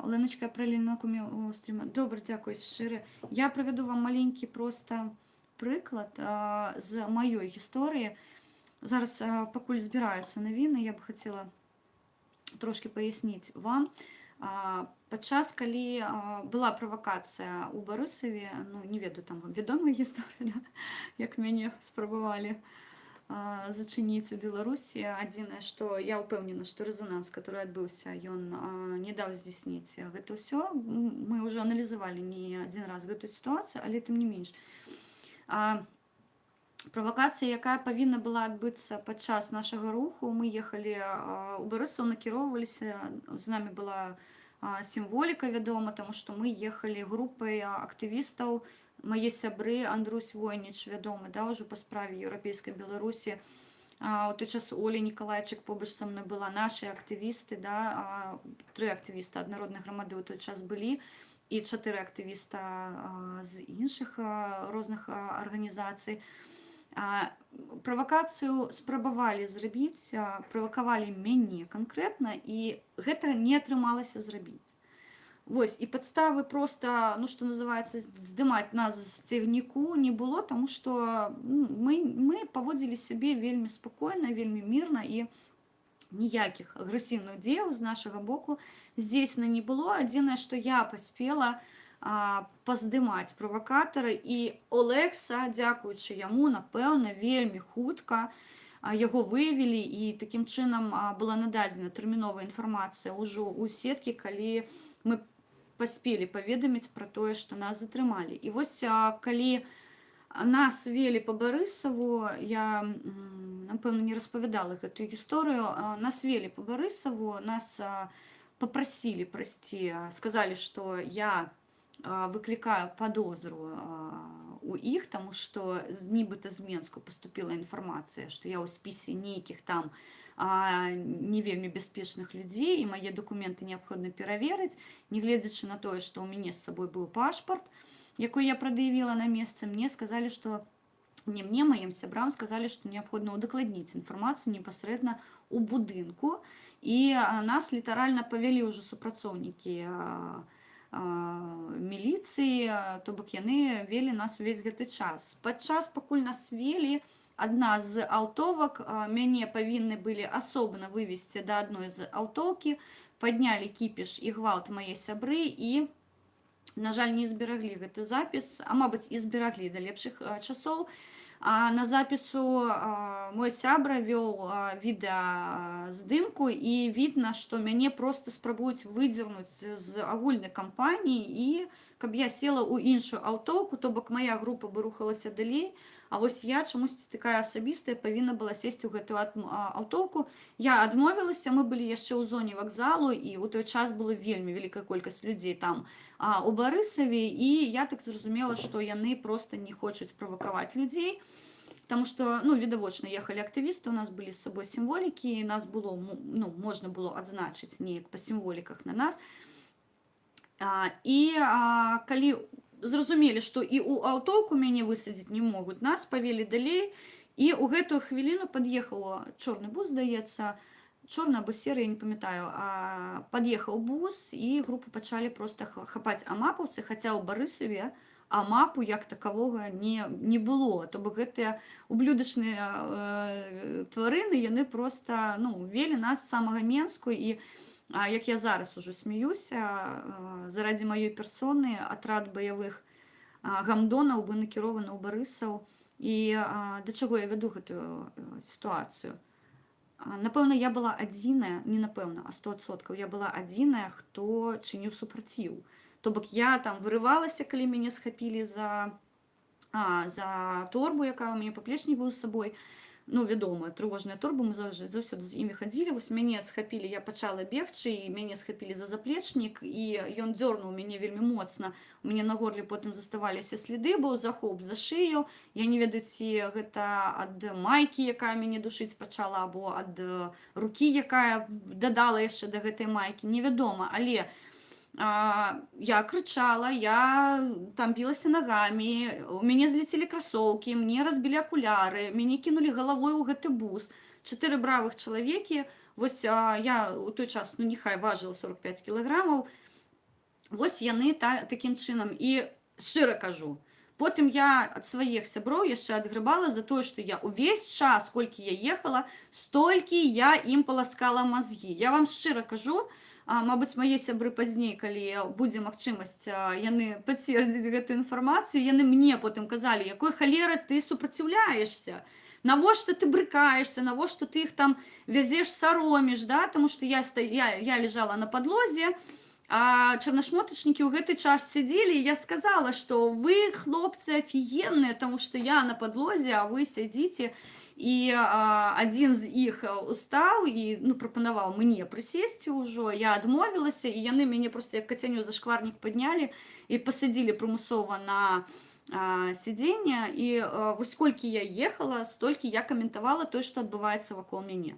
Оленочка, я проліна на стрімі. Добре, дякую, щире. Я приведу вам маленький просто приклад з моєї історії. Зараз, покуль збираються новини, я б хотіла трошки пояснити вам. Падчас, калі была правакацыя ў Барысаве, не ведаю, там вам вядомая гісторыя, да? Як мяне спрабавалі зачыніць у Беларусі. Адзінае, што я ўпэўнена, што рэзананс, который адбыўся, ён не даў здзейсніць гэта ўсё. Мы ўжо аналізавалі не адзін раз гэтую сітуацыю, але тым не менш. Правакацыя, якая павінна была адбыцца падчас нашага руху, мы ехалі ў Барысаў, накіроўваліся, з намі была сімволіка, вядома, таму што мы ехалі групай актывістаў, мае сябры, Андрусь Войніч, вядомы, да, ўжо па справе еўрапейскай Беларусі. У той час Оля Нікалайчык побач са мной была, нашы актывісты, да, 3 актывіста аднароднай грамады ў той час былі, і 4 актывіста з іншых розных арганізацый. Правакацыю спрабавалі зрабіць, правакавалі мяне канкрэтна, і гэта не атрымалася зрабіць. Вось, і падставы проста, што называецца, здымаць нас з цягніку не было, таму што мы паводзілі сябе вельмі спакойна, вельмі мірна, і ніякіх агрэсіўных дзеяў з нашага боку здзейснена не было. Адзінае, што я паспела паздымаць правакатара, і Олекса, дзякуючы яму, напэўна, вельмі хутка яго выявілі, і такім чынам была нададзена тэрміновая інфармацыя ўжо ў сеткі, калі мы паспелі паведаміць пра тое, што нас затрымалі. І вось калі нас вели па Барысаву, я, напэўна, не распавядала гэтую гісторыю, нас вели па Барысаву, нас папрасілі прайсці, сказалі, што я выклікаю падозру у іх, таму што нібыта з Менску паступіла інфармацыя, што я ў спісе нейкіх там не вельмі бяспечных людзей, і мае дакументы неабходна пераверыць, нягледзячы на тое, што ў мяне з сабой быў пашпарт, якой я прад'явіла на месцы. Мне сказалі, што мне, маім сябрам, сказалі, што неабходна удакладніць інфармацыю непасрэдна ў будынку, і нас літаральна павялі ўжо супрацоўнікі міліцыі, то бок яны вели нас увесь гэты час. Падчас, пакуль нас вели, адна з аўтовак, мяне павінны былі асобна вывесці да адной з аўтоўкі, паднялі кіпіш і гвалт мае сябры і, на жаль, не збераглі гэты запіс, а мабыць і збераглі да лепшых часоў. На запісу мой сябра вёў відэаздымку і відно, што мяне проста спрабуюць выдзернуць з агульнай кампаніі і каб я села ў іншую аўтоўку, то бок мая група бы рухалася далей, а вось я чамусьці такая асабістая павінна была сесці ў гэтую аўтоўку. Я адмовілася, мы былі яшчэ ў зоне вакзалу і ў той час было вельмі вялікая колькасць людзей там у Барысаве, і я так зразумела, што яны проста не хочуць правакаваць людзей. Потому что, ну, відавочна, ехали актывісты, у нас былі з сабой сімволікі, нас было, ну, можна было адзначыць неяк па сімволіках на нас. І калі зразумелі, што і ў аўтоўку мяне высадзіць не могуць, нас павелі далей, і ў гэтую хвіліну пад'ехаў чорны бус, здаецца, чорны або серы, я не памятаю, пад'ехаў бус, і групу пачалі проста хапаць амапаўцы, хаця ў Барысаве амапу як такавога не было. То бок гэтыя ублюдачныя тварыны, яны проста, ну, вели нас з самага Менску, і як я зараз ужо смяюся, заради маёй персоны атрад баявых гамдонаў быў накірованы ў Барысаў. І да чаго я вяду гэтую сітуацыю? Напэўна, я была адзіная, не напэўна, а 100%, я была адзіная, хто чыніў супраціў. То бок я там вырывалася, калі мяне схапілі за торбу, якая ў мяне паплечнік быў з сабой. Ну, вядома, трывожная торба, мы заўсёды з імі хадзілі. Вось мяне схапілі, я пачала бегчы, і мяне схапілі за заплечнік, і ён дзёрнуў мяне вельмі моцна. У мяне на горле потым заставаліся сліды, быў захоп за шыю. Я не ведаю, ці гэта ад майкі, якая мяне душыць пачала, або ад рукі, якая дадала яшчэ да гэтай майкі, невядома. Але я крычала, я там билася ногами, у мяне злетели кроссовки, мне разбілі акуляры, мяне кінулі галавой у гэты бус. 4 бравых чалавекі, вось я у той час, ну нехай важыла 45 кілаграмаў, вось яны такім чынам. І шчыра кажу, потым я ад сваіх сяброў яшчэ адгрыбала за тое, што я увесь час, колькі я ехала, столькі я ім паласкала мазгі. Я вам шчыра кажу, мабыць, мае сябры пазней, калі будзе магчымасць, яны пацвердзяць гэтую інфармацыю, яны мне потым казалі, якой халеры ты супраціўляешся, навошта ты брыкаешься, навошта ты іх там вязеш, сароміш, да? Таму што я лежала на падлозе, а чорнашмотачнікі ў гэты час сядзелі, і я сказала, што вы, хлопцы, афігенныя, таму што я на падлозе, а вы сядзіце. І адзін з іх устаў і, ну, прапанаваў мне прысесці ўжо. Я адмовілася, і яны мяне проста як кацяню за шкварнік паднялі і пасадзілі прымусова на сядзенне. І вось колькі я ехала, столькі я каментавала тое, што адбываецца вакол мяне.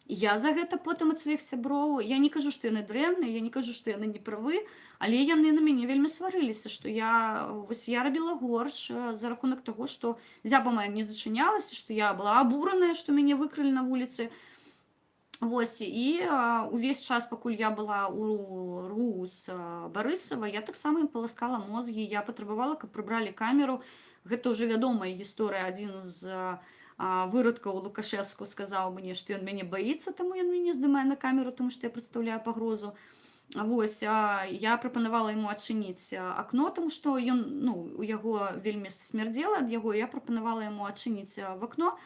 Я за гэта потым ад сваіх сяброў, я не кажу, што яны дрэнныя, я не кажу, што яны не правы, але яны на мяне вельмі сварыліся, што я рабіла горш за рахунак таго, што дзяба моя не зачынялася, што я была абураная, што мяне выкрылі на вуліцы. Вось, і увесь час, пакуль я была у РУ з Барысава, я таксама ім паласкала мозгі, я патрабавала, каб прыбралі камеру. Гэта ўжо вядомая гісторыя, адзін з выродкаў Лукашэцку сказаў мне, што ён мяне баіцца, таму ён мяне здымае на камеру, таму што я прадстаўляю пагрозу. Вось, я прапанавала яму адчыніць акно, таму што ён, ну, у яго вельмі смярдзела ад яго, я прапанавала яму адчыніць вакно,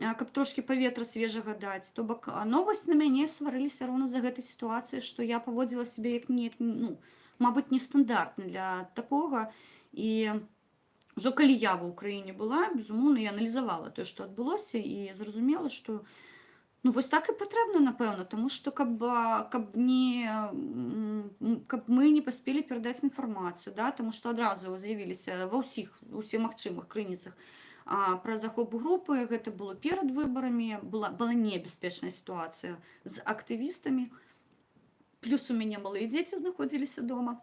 каб трошкі паветра свежага даць. То бок, новасць на мяне сварыліся роўна за гэтай сітуацыі, што я паводзіла сябе як неяк, ну, мабыць, нестандартна для такога. І ўжо калі я ва ўкраіне была, безумоўна, я аналізавала тое, што адбылося, і зразумела, што, ну, вось так і патрэбна, напэўна, таму што каб мы не паспелі перадаць інфармацыю, да, таму што адразу з'явіліся ва ўсіх магчымых крыніцах пра захоп групы. Гэта было перад выбарамі, была небяспечная сітуацыя з актывістамі, плюс у мяне малыя дзеці знаходзіліся дома.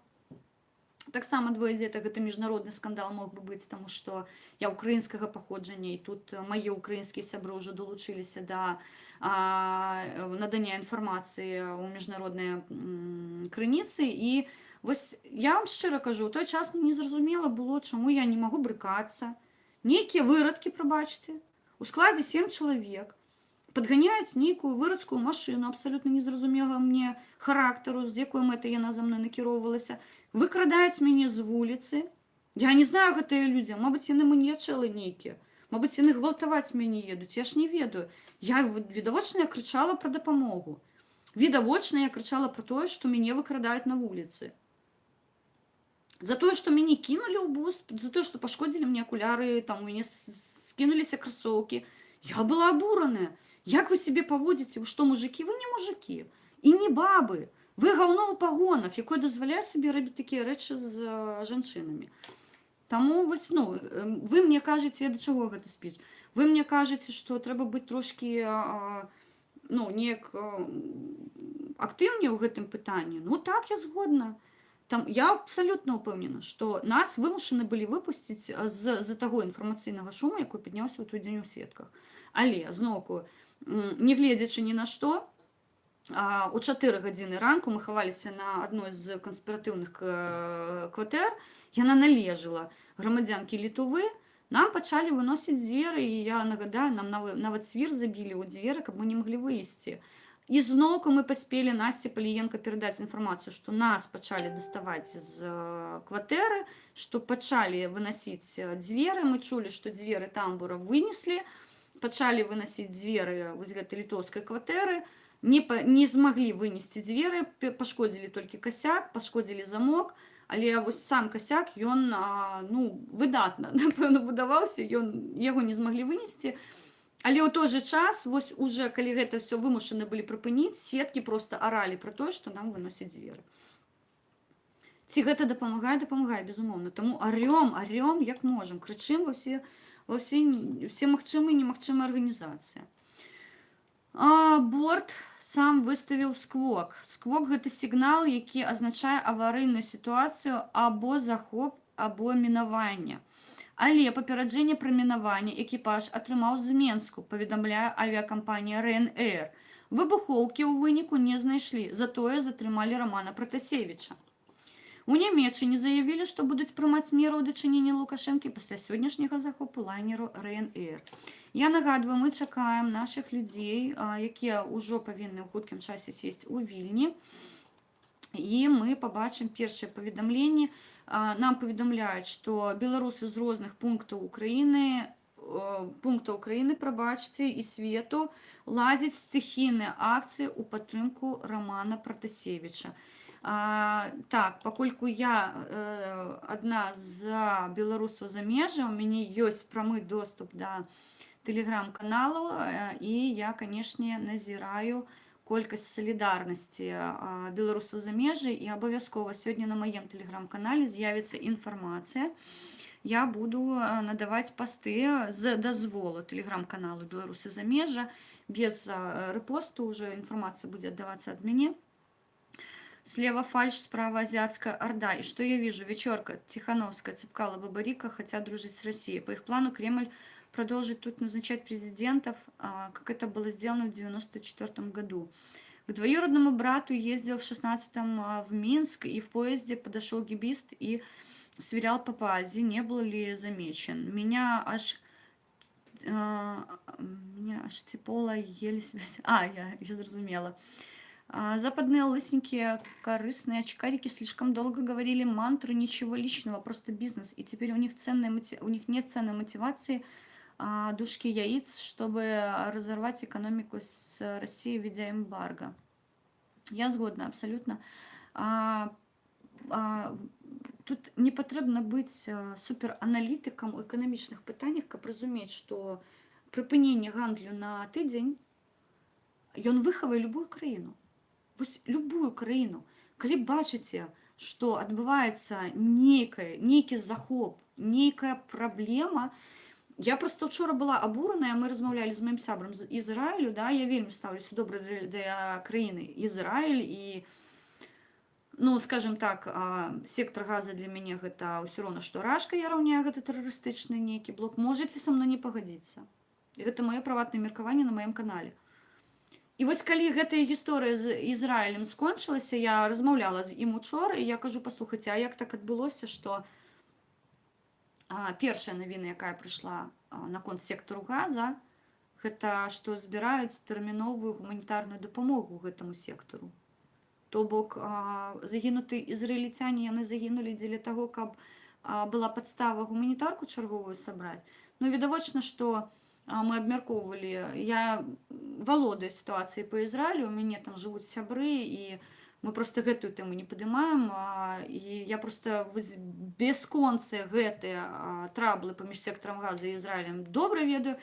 Таксама двое дзетак, гэта міжнародны скандал мог бы быць, таму што я ўкраінскага паходжання, і тут мае ўкраінскія сябры ўжо далучыліся да надання інфармацыі ў міжнародныя крыніцы, і Вось я вам шчыра кажу, у той час мне незразумела было, чаму я не магу брыкацца. Нейкія вырадкі, прабачце, у складзе 7 чалавек падганяюць нейкую вырадскую машыну абсалютна незразумела мне характару, з якой мэтай яна за мной накіроўвалася, выкрадаюць мяне з вуліцы. Я не знаю гэтыя людзі, мабыць, яны маньячэлы нейкія. Мабыць, яны гвалтаваць мяне едуць, я ж не ведаю. Я відавочна я крычала пра дапамогу. Відавочна я крычала пра тое, што мяне выкрадаюць на вуліцы. За тое, што мяне кінулі ў бус, за тое, што пашкодзілі мне акуляры, там у мяне скінуліся красоўкі. Я была абураная. Як вы себе паводзіце? Вы што, мужыкі? Вы не мужыкі. І не бабы. Вы гаўно ў пагонах, якое дазваляе сабе рабіць такія рэчы з жанчынамі. Таму вось, ну, вы мне кажаце, да чаго гэты спіч? Вы мне кажаце, што трэба быць трошкі, ну, неяк актыўней у гэтым пытанні. Ну так, я згодна. Там, я абсалютна ўпэўнена, што нас вымушаны былі выпусціць з-за таго інфармацыйнага шуму, якой падняўся ў той дзень у сетках. Але, зноўку, не гледзячы ні на што, у 4 гадзіны ранку мы хаваліся на адной з канспіратыўных кватэр, яна належала грамадзянкі Літувы, нам пачалі выносіць дзверы, і я нагадаю, нам нават свір забілі ў дзверы, каб мы не маглі выйсці. І зноўку мы паспелі Насці Паліенка перадаць інфармацыю, што нас пачалі даставаць з кватэры, што пачалі вынасіць дзверы, мы чулі, што дзверы тамбура вынеслі, пачалі вынасіць дзверы вось гэтай літоўскай кватэры, не змаглі вынесці дзверы, пашкодзілі толькі касяк, пашкодзілі замок, але вось сам касяк, ён, ну, выдатна, напэўна, будаваўся, яго не змаглі вынесці. Але ў той жа час, вось уже, калі гэта ўсё вымушаны былі прыпыніць, сеткі проста аралі пра тое, што нам выносяць дзверы. Ці гэта дапамагае? Дапамагае, безумоўна. Таму арём, як можам, крычым ва ўсе магчымыя і немагчымыя арганізацыі. Борт сам выставіў сквок. Сквок – гэта сігнал, які азначае аварыйную сітуацыю або захоп, або мінаванне. Але папераджэнне пра мінаванне экіпаж атрымаў з Менску, паведамляе авіякампанія Ryanair. Выбухоўкі ў выніку не знайшлі, затое затрымалі Рамана Пратасевіча. У Нямецчыне заявілі, што будуць прымаць меры ў дачыненні Лукашэнкі пасля сённяшняга захопу лайнеру Ryanair. Я нагадваю, мы чакаем нашых людзей, якія ўжо павінны ў хуткім часе сесці ў Вільні. І мы пабачым першыя паведамленні. Нам паведамляюць, што беларусы з розных пунктаў Украіны, прабачце, і свету ладзяць стыхійныя акцыі ў падтрымку Рамана Пратасевіча. Так, пакольку я адна з беларусаў замежжа, у мяне ёсць прамы доступ да тэлеграм-каналу, і я, канешне, назіраю колькасць салідарнасці беларусаў замежжа, і абавязкова сёння на маім тэлеграм-канале з'явіцца інфармацыя. Я буду надаваць пасты з дазволу тэлеграм-каналу беларусы замежжа, без рэпосту ўжо інфармацыя будзе аддавацца ад мяне. Слева фальш, справа азиатская орда. И что я вижу? Вечерка Тихановская, Цепкало, Бабарика хотят дружить с Россией. По их плану Кремль продолжит тут назначать президентов, как это было сделано в 1994 году. К двоюродному брату ездил в 16-м в Минск, и в поезде подошел гибист и сверял по базе, не был ли замечен. Меня аж тепло еле... я зразумела. Западные лысенькие корыстные очкарики слишком долго говорили мантру «ничего личного, просто бизнес». И теперь у них нет ценной мотивации душки яиц, чтобы разорвать экономику с Россией, введя эмбарго. Я згодна абсолютно. Тут не патрэбна быць супераналітыкам у эканамічных пытаннях, каб разумець, што прыпыненне гандлю на тыдзень ён выхавае любую краіну. Вось любую краіну. Калі бачыце, што адбываецца нейкі захоп, нейкая праблема. Я просто учора была абураная, мы размаўлялі з маім сябрам з Ізраілю, да, я вельмі стаўлюся добра да краіны Ізраіль, і, ну, скажем так, сектор газа для мяне гэта ўсё роўна, што Рашка, я раўняю гэта тэрарыстычны нейкі блок. Можаце са мной не пагадзіцца. І гэта маё прыватнае меркаванне на маім канале. І вось калі гэтая гісторыя з Ізраілем скончылася, я размаўляла з ім учора, і я кажу: паслухайце, а як так адбылося, што першая навіна, якая прыйшла наконт сектару Газа, гэта што збіраюць тэрміновую гуманітарную дапамогу гэтаму сектару. То бок загінутыя ізраільцяне, яны загінулі дзеля таго, каб была падстава гуманітарку чарговую сабраць. Ну, відавочна, што мы абмяркоўвалі, я валодаю сітуацыяй па Ізраілю, у мяне там жывуць сябры, і мы проста гэтую тэму не падымаем, і я проста бясконцыя гэтыя траблы паміж сектарам Газа і Ізраілем добра ведаю.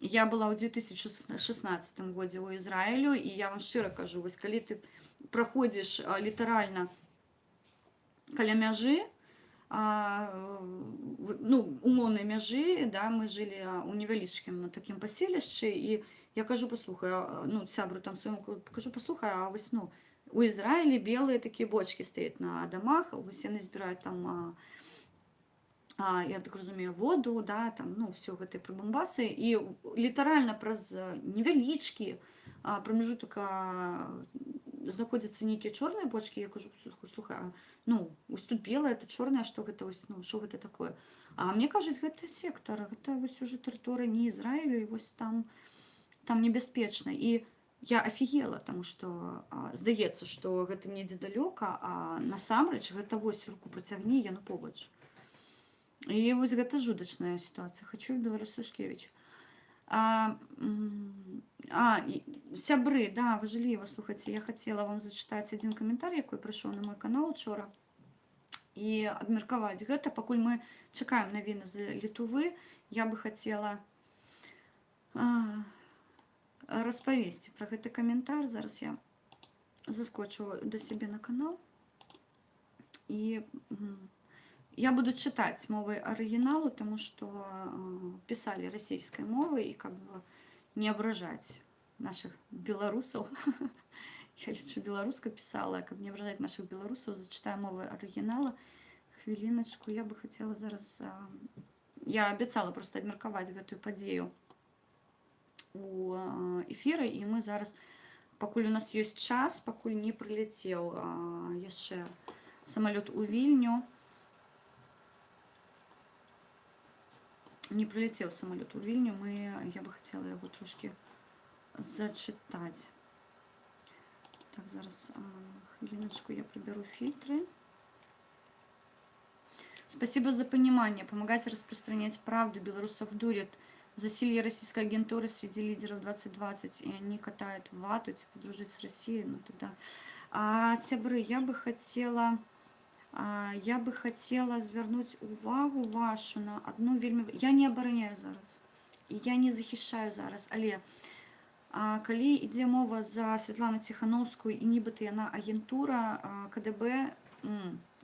Я была ў 2016 годзе ў Ізраілю, і я вам шчыра кажу, вось калі ты праходзіш літаральна каля мяжы, ну, умоўнай мяжы, да, мы жылі ў невялічкім такім паселішчы, і я кажу: паслухай, ну, сябру там свайму, кажу: паслухай, а вось, ну, у Ізраілі белыя такія бочкі стаяць на дамах, вось яны збіраюць там, я так разумею, воду, да, там, ну, все гэтыя прыбамбасы, і літаральна праз невялічкі прамежутак знаходзяцца нейкія чорныя бочкі. Я кажу: слухай, ну, ось тут белая, тут чорная, што гэта, ось, ну, што гэта такое? А мне кажуць: гэта сектар, гэта вось уже тэрыторыя не Ізраілю, і вось там небяспечна. І я афігела, таму што здаецца, што гэта недзе далёка, а насамрэч гэта вось руку працягні, яно побач. І вось гэта жудачная сітуацыя. Хачу в Беларус-Сушкевіч. Сябры, да, важліва, слухайце, я хацела вам зачытаць адзін каментар, якой прыйшоў на мой канал учора, і абмеркаваць гэта. Пакуль мы чакаем навіны з Літвы, я бы хацела распавесці пра гэты каментар. Зараз я заскочу да сябе на канал, і я буду чытаць мовай арыгіналу, таму што пісалі расійскай мовай, і каб не абражаць нашых беларусаў. Я лічу, беларуска пісала, каб не абражаць нашых беларусаў, зачытаю мовай арыгінала. Хвіліначку, я бы хацела зараз... Я абяцала проста абмеркаваць гэтую падзею у эфіры, і мы зараз, пакуль у нас ёсць час, пакуль не прыляцеў яшчэ самалёт у Вільню, не прилетел самолет у Вильню, я бы хотела его трошки зачитать. Так, зараз, хвилиночку, я приберу фильтры. Спасибо за понимание. Помогайте распространять правду. Белорусов дурят. Засилье российской агентуры среди лидеров 2020. И они катают вату, типа, дружить с Россией. Ну, тогда... Сябры, я бы хотела звярнуць увагу вашу на одну вельмі... Я не абараняю зараз, і я не захішаю зараз, але калі ідзе мова за Святлану Ціхановскую, і нібыта яна агентура КДБ,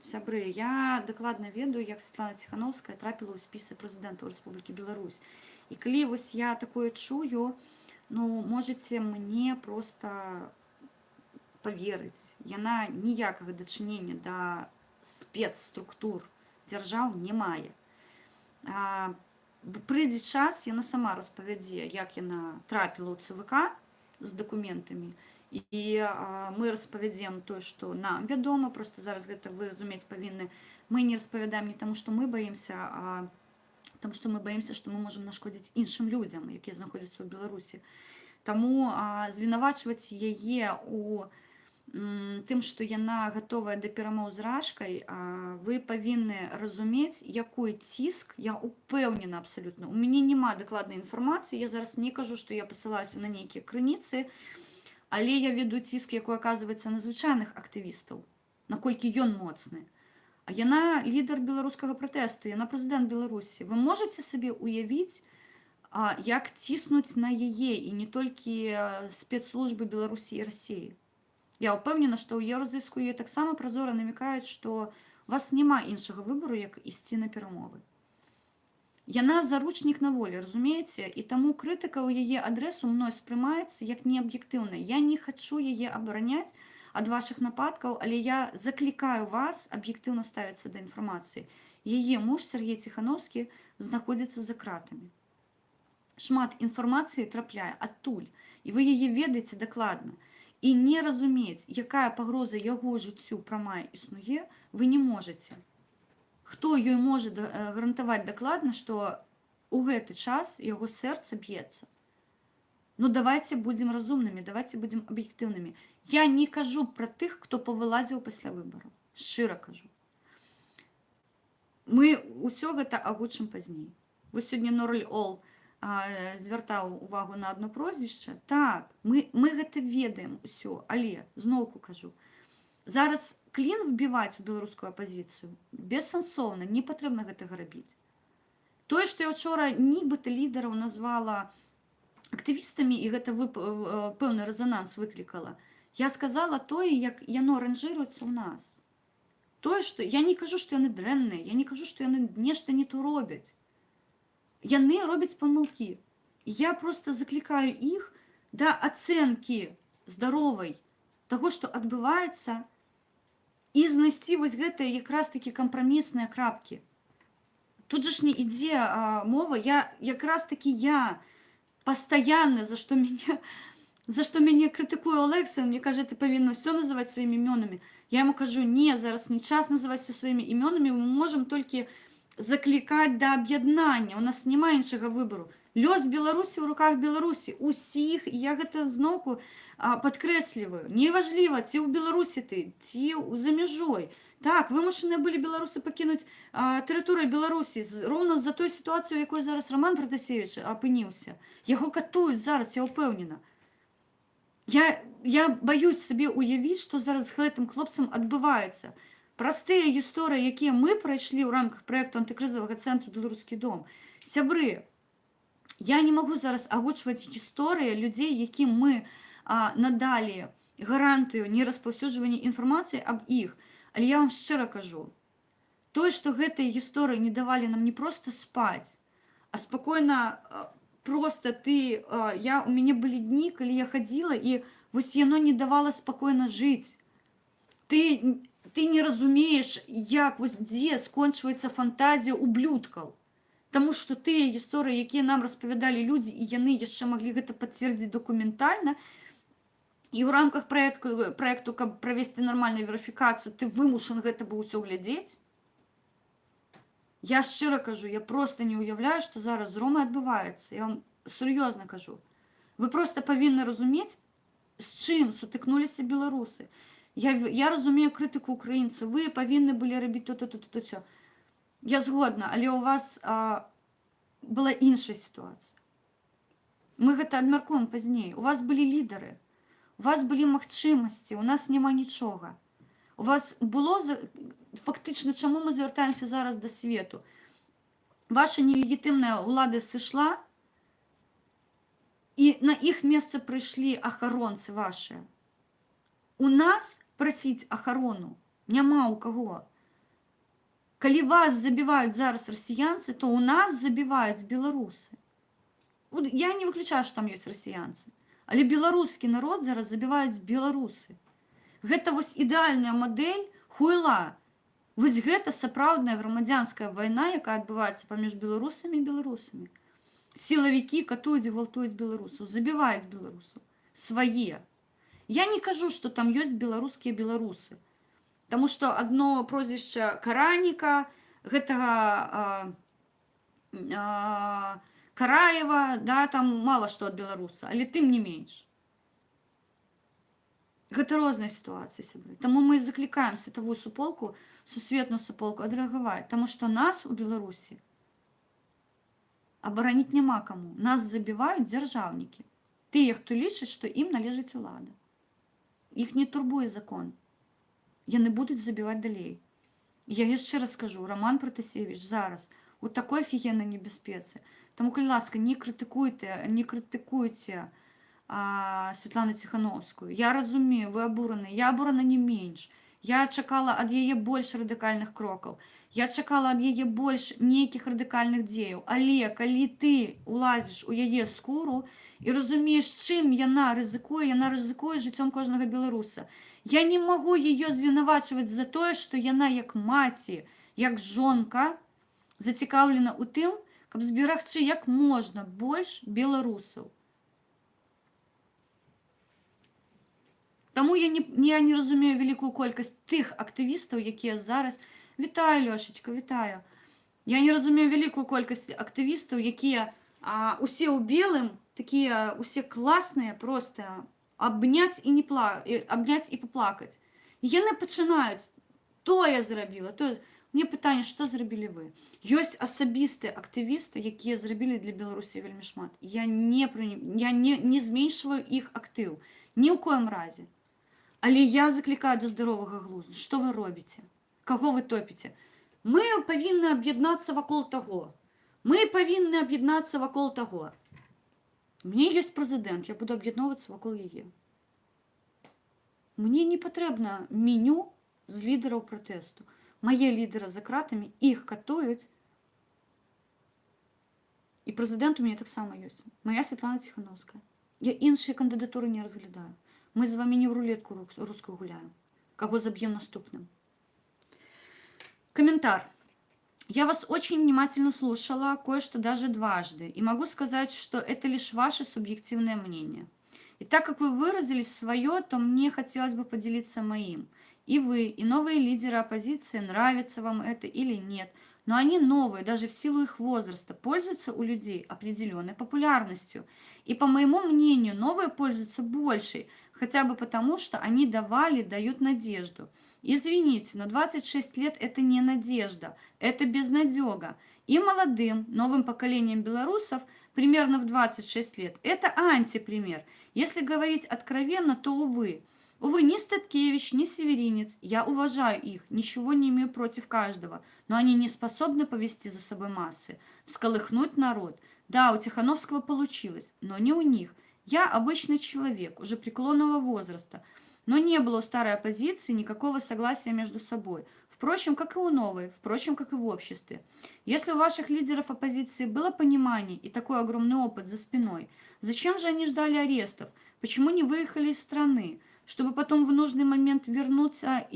сябры, я дакладна ведаю, як Святлана Ціхановская трапіла ў спісы прэзідэнта Рэспублікі Беларусь. І калі вось я такое чую, ну, можаце мне проста поверыць. Яна ніякага дачынення да спецструктур дзяржаў не мае. Прыйдзе час, яна сама распавядзе, як яна трапіла ў ЦВК з дакументамі, і мы распавядзем тое, што нам вядома. Просто зараз гэта вы разумець павінны. Мы не распавядаем не таму, што мы баімся, а таму, што мы баімся, што мы можам нашкодзіць іншым людзям, якія знаходзяцца ў Беларусі. Таму звінавачваць яе у тым, што яна гатовая да перамоў з Рашкай, вы павінны разумець, якой ціск, я упэўнена абсалютна. У мяне няма дакладнай інфармацыі, я зараз не кажу, што я пасылаюся на нейкія крыніцы, але я веду ціск, якой аказваецца на звычайных актывістаў, наколькі ён моцны. А яна лідар беларускага пратэсту, яна прэзідэнт Беларусі. Вы можаце сабе уявіць, як ціснуць на яе, і не толькі спецслужбы Беларусі і Расіі. Я ўпэўнена, што ў Еўразвязку ёй таксама празора намекаюць, што у вас няма іншага выбару, як ісці на перамовы. Яна заручнік на волі, разумееце? І таму крытыка ў яе адресу мной спрымаецца як неаб'ектыўная. Я не хачу яе абараняць ад вашых нападкаў, але я заклікаю вас аб'ектыўна ставіцца да інфармацыі. Яе муж Сергей Ціхановскі знаходзіцца за кратамі. шмат інфармацыі трапляе адтуль, і вы яе ведаеце дакладна. І не разумець, якая пагроза яго жыццю прамая існуе, вы не можаце. Хто ёй можа гарантаваць дакладна, што у гэты час яго сэрца б'ецца? Ну давайте будзем разумнымі, давайте будзем аб'ектыўнымі. Я не кажу пра тых, хто павылазіў пасля выбараў. Шчыра кажу. Мы ўсё гэта агучым пазней. Вось сёння Норль Ол звяртаў увагу на адно прозвішча. Так, мы гэта ведаем усё, але зноўку кажу. Зараз клін вбіваць у беларускую апазіцыю бессэнсоўна, не патрэбна гэтага рабіць. Тое, што я ўчора нібыта лідараў назвала актывістамі, і гэта пэўны рэзананс выклікала, я сказала тое, як яно ранжыруецца ў нас. Тое, што я не кажу, што яны дрэнныя, я не кажу, што яны нешта не то робяць. Яны робяць памылкі. Я просто заклікаю іх да ацэнкі здаровай таго, што адбываецца, і знайсці вось гэтыя якраз такі кампрамісныя крапкі. Тут же ж не ідзе мова, якраз такі я пастаянна, за што мяне крытыкуе Олекса, мне кажа, ты павінна ўсё называць сваімі імёнамі. Я яму кажу, не, зараз не час называць ўсё сваімі імёнамі, мы можам толькі заклікаць да аб'яднання, у нас няма іншага выбару. Лёс Беларусі ў руках Беларусі, усіх, я гэта зноўку падкрэсліваю. Неважліва, ці ў Беларусі ты, ці за мяжой. Так, вымушаныя былі беларусы пакінуць тэрыторыю Беларусі роўна з-за той сітуацыі, у якой зараз Роман Пратасевіч апыніўся. Яго катуюць зараз, я ўпэўнена. Я баюсь сабе уявіць, што зараз з гэтым хлопцам адбываецца. Простыя гісторыі, якія мы прайшлі ў рамках праекту антыкрызавага цэнтру «Беларускі дом». Сябры, я не магу зараз агучваць гісторыі людзей, якім мы надалі гарантыю нераспаўсюджвання інфармацыі аб іх. Але я вам шчыра кажу, тое, што гэтыя гісторыі не давалі нам не проста спаць, а спакойна просто у мяне былі дні, калі я хадзіла, і вось яно не давала спакойна жыць. Ты не разумееш, як вось дзе скончваецца фантазія ублюдкаў. Таму што тыя гісторыі, якія нам распавядалі людзі, і яны яшчэ маглі гэта пацвердзіць дакументальна, і ў рамках праекту, каб правесці нармальную верыфікацыю, ты вымушан гэта быў усё глядзець. Я шчыра кажу, я просто не ўяўляю, што зараз з Ромай адбываецца. Я вам сур'ёзна кажу. Вы просто павінны разумець, з чым сутыкнуліся беларусы. Я разумею крытыку украінцаў. Вы павінны былі рабіць то. Я згодна, але ў вас была іншая сітуацыя. Мы гэта абмяркуем пазней. У вас былі лідары. У вас былі магчымасці, у нас няма нічога. У вас было, фактычна, чаму мы звяртаемся зараз да свету? Ваша нелегітымная ўлада сышла, і на іх месца прыйшлі ахаронцы вашыя. У нас прасіць ахарону няма ў каго. Калі вас забіваюць зараз расіянцы, то ў нас забіваюць беларусы. Я не выключаю, што там ёсць расіянцы. Але беларускі народ зараз забіваюць беларусы. Гэта вось ідэальная мадэль хуйла. Вось гэта сапраўдная грамадзянская вайна, якая адбываецца паміж беларусамі і беларусамі. Сілавікі катуюць і гвалтуюць беларусаў, забіваюць беларусаў. Свае. Я не кажу, што там ёсць беларускія беларусы. Таму што адно прозвішча Караніка, гэтага Караева, да, там мала што ад беларуса, але тым не менш. Гэта розныя сітуацыі, сябры. Таму мы заклікаем светавую суполку, сусветную суполку адрэагаваць, таму што нас у Беларусі абараніць няма каму. Нас забіваюць дзяржаўнікі. Тыя, хто лічыць, што ім належыць улада. Іх не турбуе закон. Яны будуць забіваць далей. Я яшчэ раз скажу, Роман Пратасевіч зараз у такой афігеннай небяспецы. Таму, калі ласка, не крытыкуйце Святлану Ціхановскую. Я разумею, вы абураны. Я абурана не менш. Я чакала ад яе больш радыкальных крокаў. Я чакала ад яе больш нейкіх радыкальных дзеяў. Але калі ты улазіш у яе скуру і разумееш, чым яна рызыкуе жыццём кожнага беларуса. Я не магу яе звінавачваць за тое, што яна як маці, як жонка зацікаўлена ў тым, каб зберагчы як можна больш беларусаў. Таму я не разумею вялікую колькасць тых актывістаў, якія зараз... Вітаю, Лёшачка, вітаю. Я не разумею вялікую колькасць актывістаў, якія усе ў белым, такія усе класныя, проста абняць і абняць і паплакаць. І яны пачынаюць: тое зрабіла, тое... Мне пытанне, што зрабілі вы? Ёсць асабістыя актывісты, якія зрабілі для Беларусі вельмі шмат. Я не зменшваю іх актыў, ні ў коім разе. Але я заклікаю до здаровага глузду. Што вы робіце? Каго вы топіце? Мы павінны аб'яднацца вакол таго. Мы павінны аб'яднацца вакол таго. Мне ёсць прэзідэнт, я буду аб'ядноўвацца вакол яе. Мне не патрэбна меню з лідараў пратэсту. Мае лідары за кратамі, іх катуюць. І прэзідэнт у мяне таксама ёсць. Моя Святлана Ціхановская. Я іншыя кандыдатуры не разглядаю. Мы з вами не ў рулетку рускую гуляем. Кого забьем наступным? Комментар. Я вас очень внимательно слушала, кое-что даже дважды, и могу сказать, что это лишь ваше субъективное мнение. И так как вы выразились свое, то мне хотелось бы поделиться моим. И вы, и новые лидеры оппозиции, нравится вам это или нет, но они новые, даже в силу их возраста, пользуются у людей определенной популярностью. И, по моему мнению, новые пользуются большей, хотя бы потому, что они дают надежду. Извините, но 26 лет это не надежда, это безнадега. И молодым, новым поколением белорусов, примерно в 26 лет, это антипример. Если говорить откровенно, то увы. Увы, ни Статкевич, ни Северинец, я уважаю их, ничего не имею против каждого, но они не способны повести за собой массы, всколыхнуть народ. Да, у Тихановского получилось, но не у них. Я обычный человек, уже преклонного возраста, но не было у старой оппозиции никакого согласия между собой. Впрочем, как и у новой, впрочем, как и в обществе. Если у ваших лидеров оппозиции было понимание и такой огромный опыт за спиной, зачем же они ждали арестов? Почему не выехали из страны? Чтобы потом в нужный момент вернуться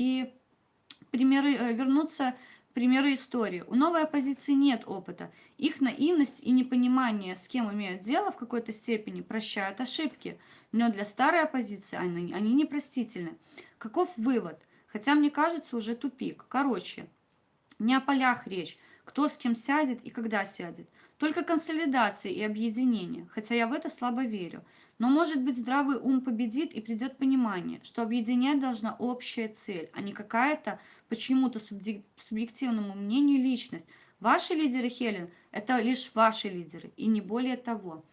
примеры истории. У новой оппозиции нет опыта. Их наивность и непонимание, с кем имеют дело, в какой-то степени прощают ошибки. Но для старой оппозиции они непростительны. Каков вывод? Хотя, мне кажется, уже тупик. Короче, не о полях речь, кто с кем сядет и когда сядет. Только консолидация и объединение, хотя я в это слабо верю. Но, может быть, здравый ум победит и придет понимание, что объединять должна общая цель, а не какая-то почему-то субъективному мнению личность. Ваши лидеры, Хелен, это лишь ваши лидеры, и не более того.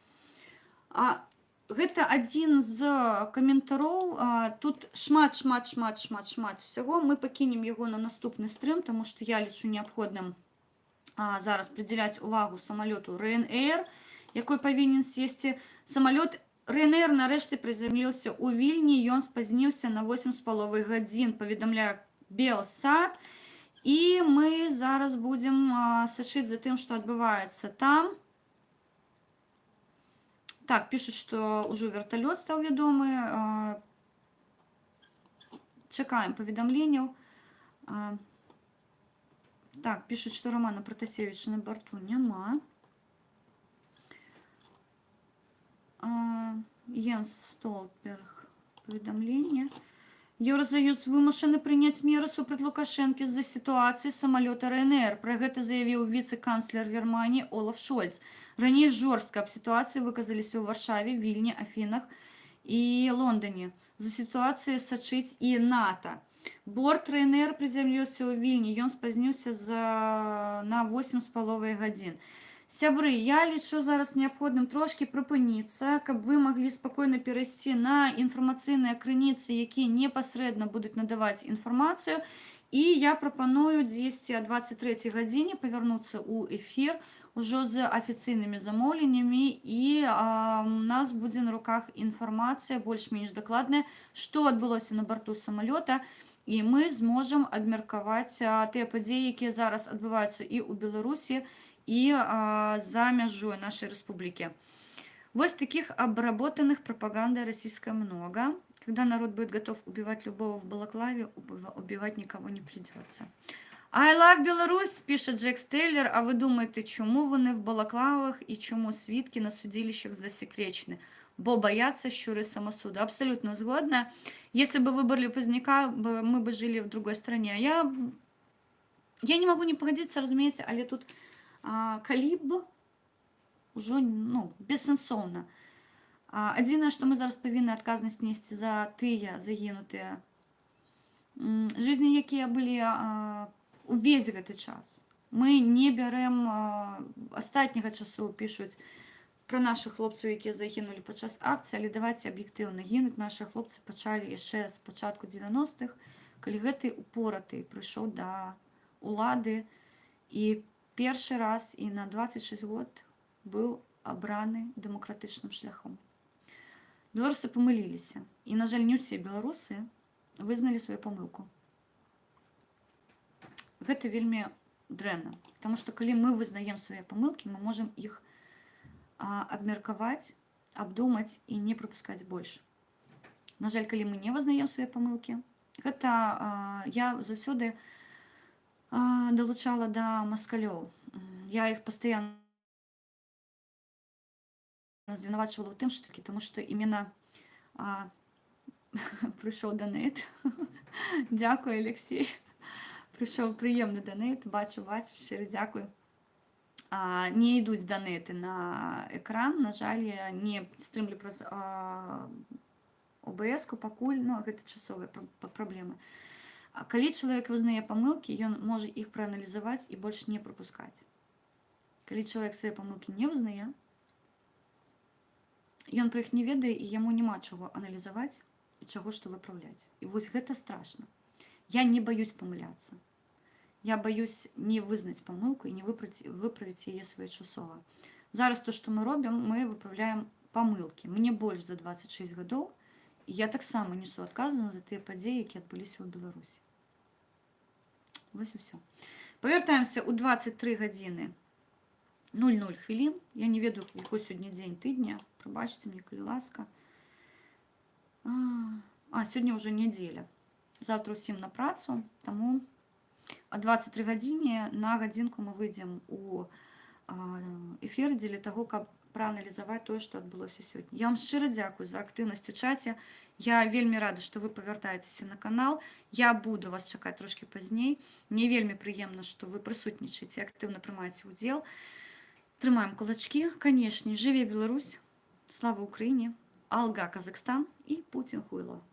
Гэта адзін з каментароў. Тут шмат всего. Мы пакінем яго на наступны стрым, тому што я лічу неабходным зараз придзяляць увагу самалёту Ryanair, якой павінен сесці. Самалёт Ryanair нарэшце прызямліўся ў Вільні, ён спазніўся на 8,5 гадзін, паведамляе Белсат, і мы зараз будзем сачыць за тым, што адбываецца там. Так, пишут, что уже вертолет стал вядомы. Чекаем паведамленняў. Так, пишут, что Романа Протасевича на борту няма. Йенс Столтберг. Паведамленне. Евросоюз вымушаны прыняць меры супраць Лукашэнкі з-за сітуацыі самалёта Ryanair. Пра гэта заявіў віцэ-канцлер Германії Олаф Шольц. Раней жорстка аб сітуацыі выказаліся ў Варшаве, Вільні, Афінах і Лондоне. За сітуацыяй сачыць і НАТО. Борт Ryanair приземлился ў Вільні, ён спазніўся на 8,5 гадзін. Сябры, я лічу зараз неабходным трошки прыпыніцца, каб вы маглі спакойна перайсці на інфармацыйныя крыніцы, якія непасрэдна будуць надаваць інфармацыю. І я прапаную 10 о 23 гадзіне павярнуцца ў эфір ужо з афіцыйнымі замоўленнямі, і у нас будзе на руках інфармацыя больш-менш дакладная, што адбылося на борту самалёта, і мы зможам абмеркаваць тыя падзеі, якія зараз адбываюцца і ў Беларусі, и за межой нашей республики. Вот таких обработанных пропагандой российской много. Когда народ будет готов убивать любого в балаклаве, убивать никого не придется. I love Білорусь, пише Джек Стеллер. А ви думаєте, чому вони в балаклавах і чому свідки на судилищах засекречені? Бо боятся щуры самосуда. Абсолютно згодна. Если бы выбрали Поздняка, мы бы жили в другой стране. Я не могу не погодиться, разумеется, але тут каліб уже, ну, бессенсовно. Адзінае, што мы зараз павінны адказнасць несці за тыя загінутыя жизни, якія былі увесь гэты час. Мы не бярэм астатняга часу, пішуць пра нашых хлопцаў, якія загінулі падчас акцыі, але давайце аб'ектыўна, гінуць нашы хлопцы пачалі яшчэ з пачатку 90-х, калі гэты упораты прыйшоў да улады і першы раз і на 26 год быў абраны дэмакратычным шляхом. Беларусы памыліліся. І, на жаль, не ўсе беларусы вызналі сваю памылку. Гэта вельмі дрэнна, потому што калі мы вызнаем свае памылкі, мы можам іх абмеркаваць, абдумаць і не прапускаць больш. На жаль, калі мы не вызнаем свае памылкі, гэта я заўсёды далучала да маскалёў. Я іх пастаянна звінавачвала ў тым, што такі, таму што іменно прыйшоў данейт. Дзякуй, Алексей. Прыйшоў прыемны данейт, бачу, шчыра дзякуй. Не ідуць данейты на экран, на жаль, я не стрымлю праз ОБС-ку пакуль, ну, гэта часовыя праблемы. Калі чалавек вызнае памылкі, ён можа іх прааналізаваць і больш не прапускаць. Калі чалавек свае памылкі не вызнае, ён пра іх не ведае і яму няма чаго аналізаваць і чаго што выпраўляць. І вось гэта страшна. Я не баюсь памыляцца. Я баюсь не вызнаць памылку і не выправіць яе своечасова. Зараз то, што мы робім, мы выправляем памылкі. Мне больш за 26 гадоў, і я таксама несу адказнасць за тыя падзеі, якія адбыліся ў Беларусі. Вось і ўсё. Павяртаемся ў 23 гадзіны 00 хвілін. Я не ведаю, якой сёння дзень тыдня. Прабачце мне, калі ласка. Сёння ўжо нядзеля. Завтра ўсім на працу, таму о 23 гадзіне на гадзінку мы выйдзем у эфір дзеля таго, каб прааналізаваць тое, што адбылося сёння. Я вам шчыра дзякую за актыўнасць у чаце. Я вельмі рада, што вы павяртаецеся на канал. Я буду вас чакаць трошкі пазней. Мне вельмі прыемна, што вы прысутнічаеце, актыўна прымаеце ўдзел. Трымаем кулачкі. Канешне, жыве Беларусь, слава Украіне, алга Казахстан і Путін хуйло.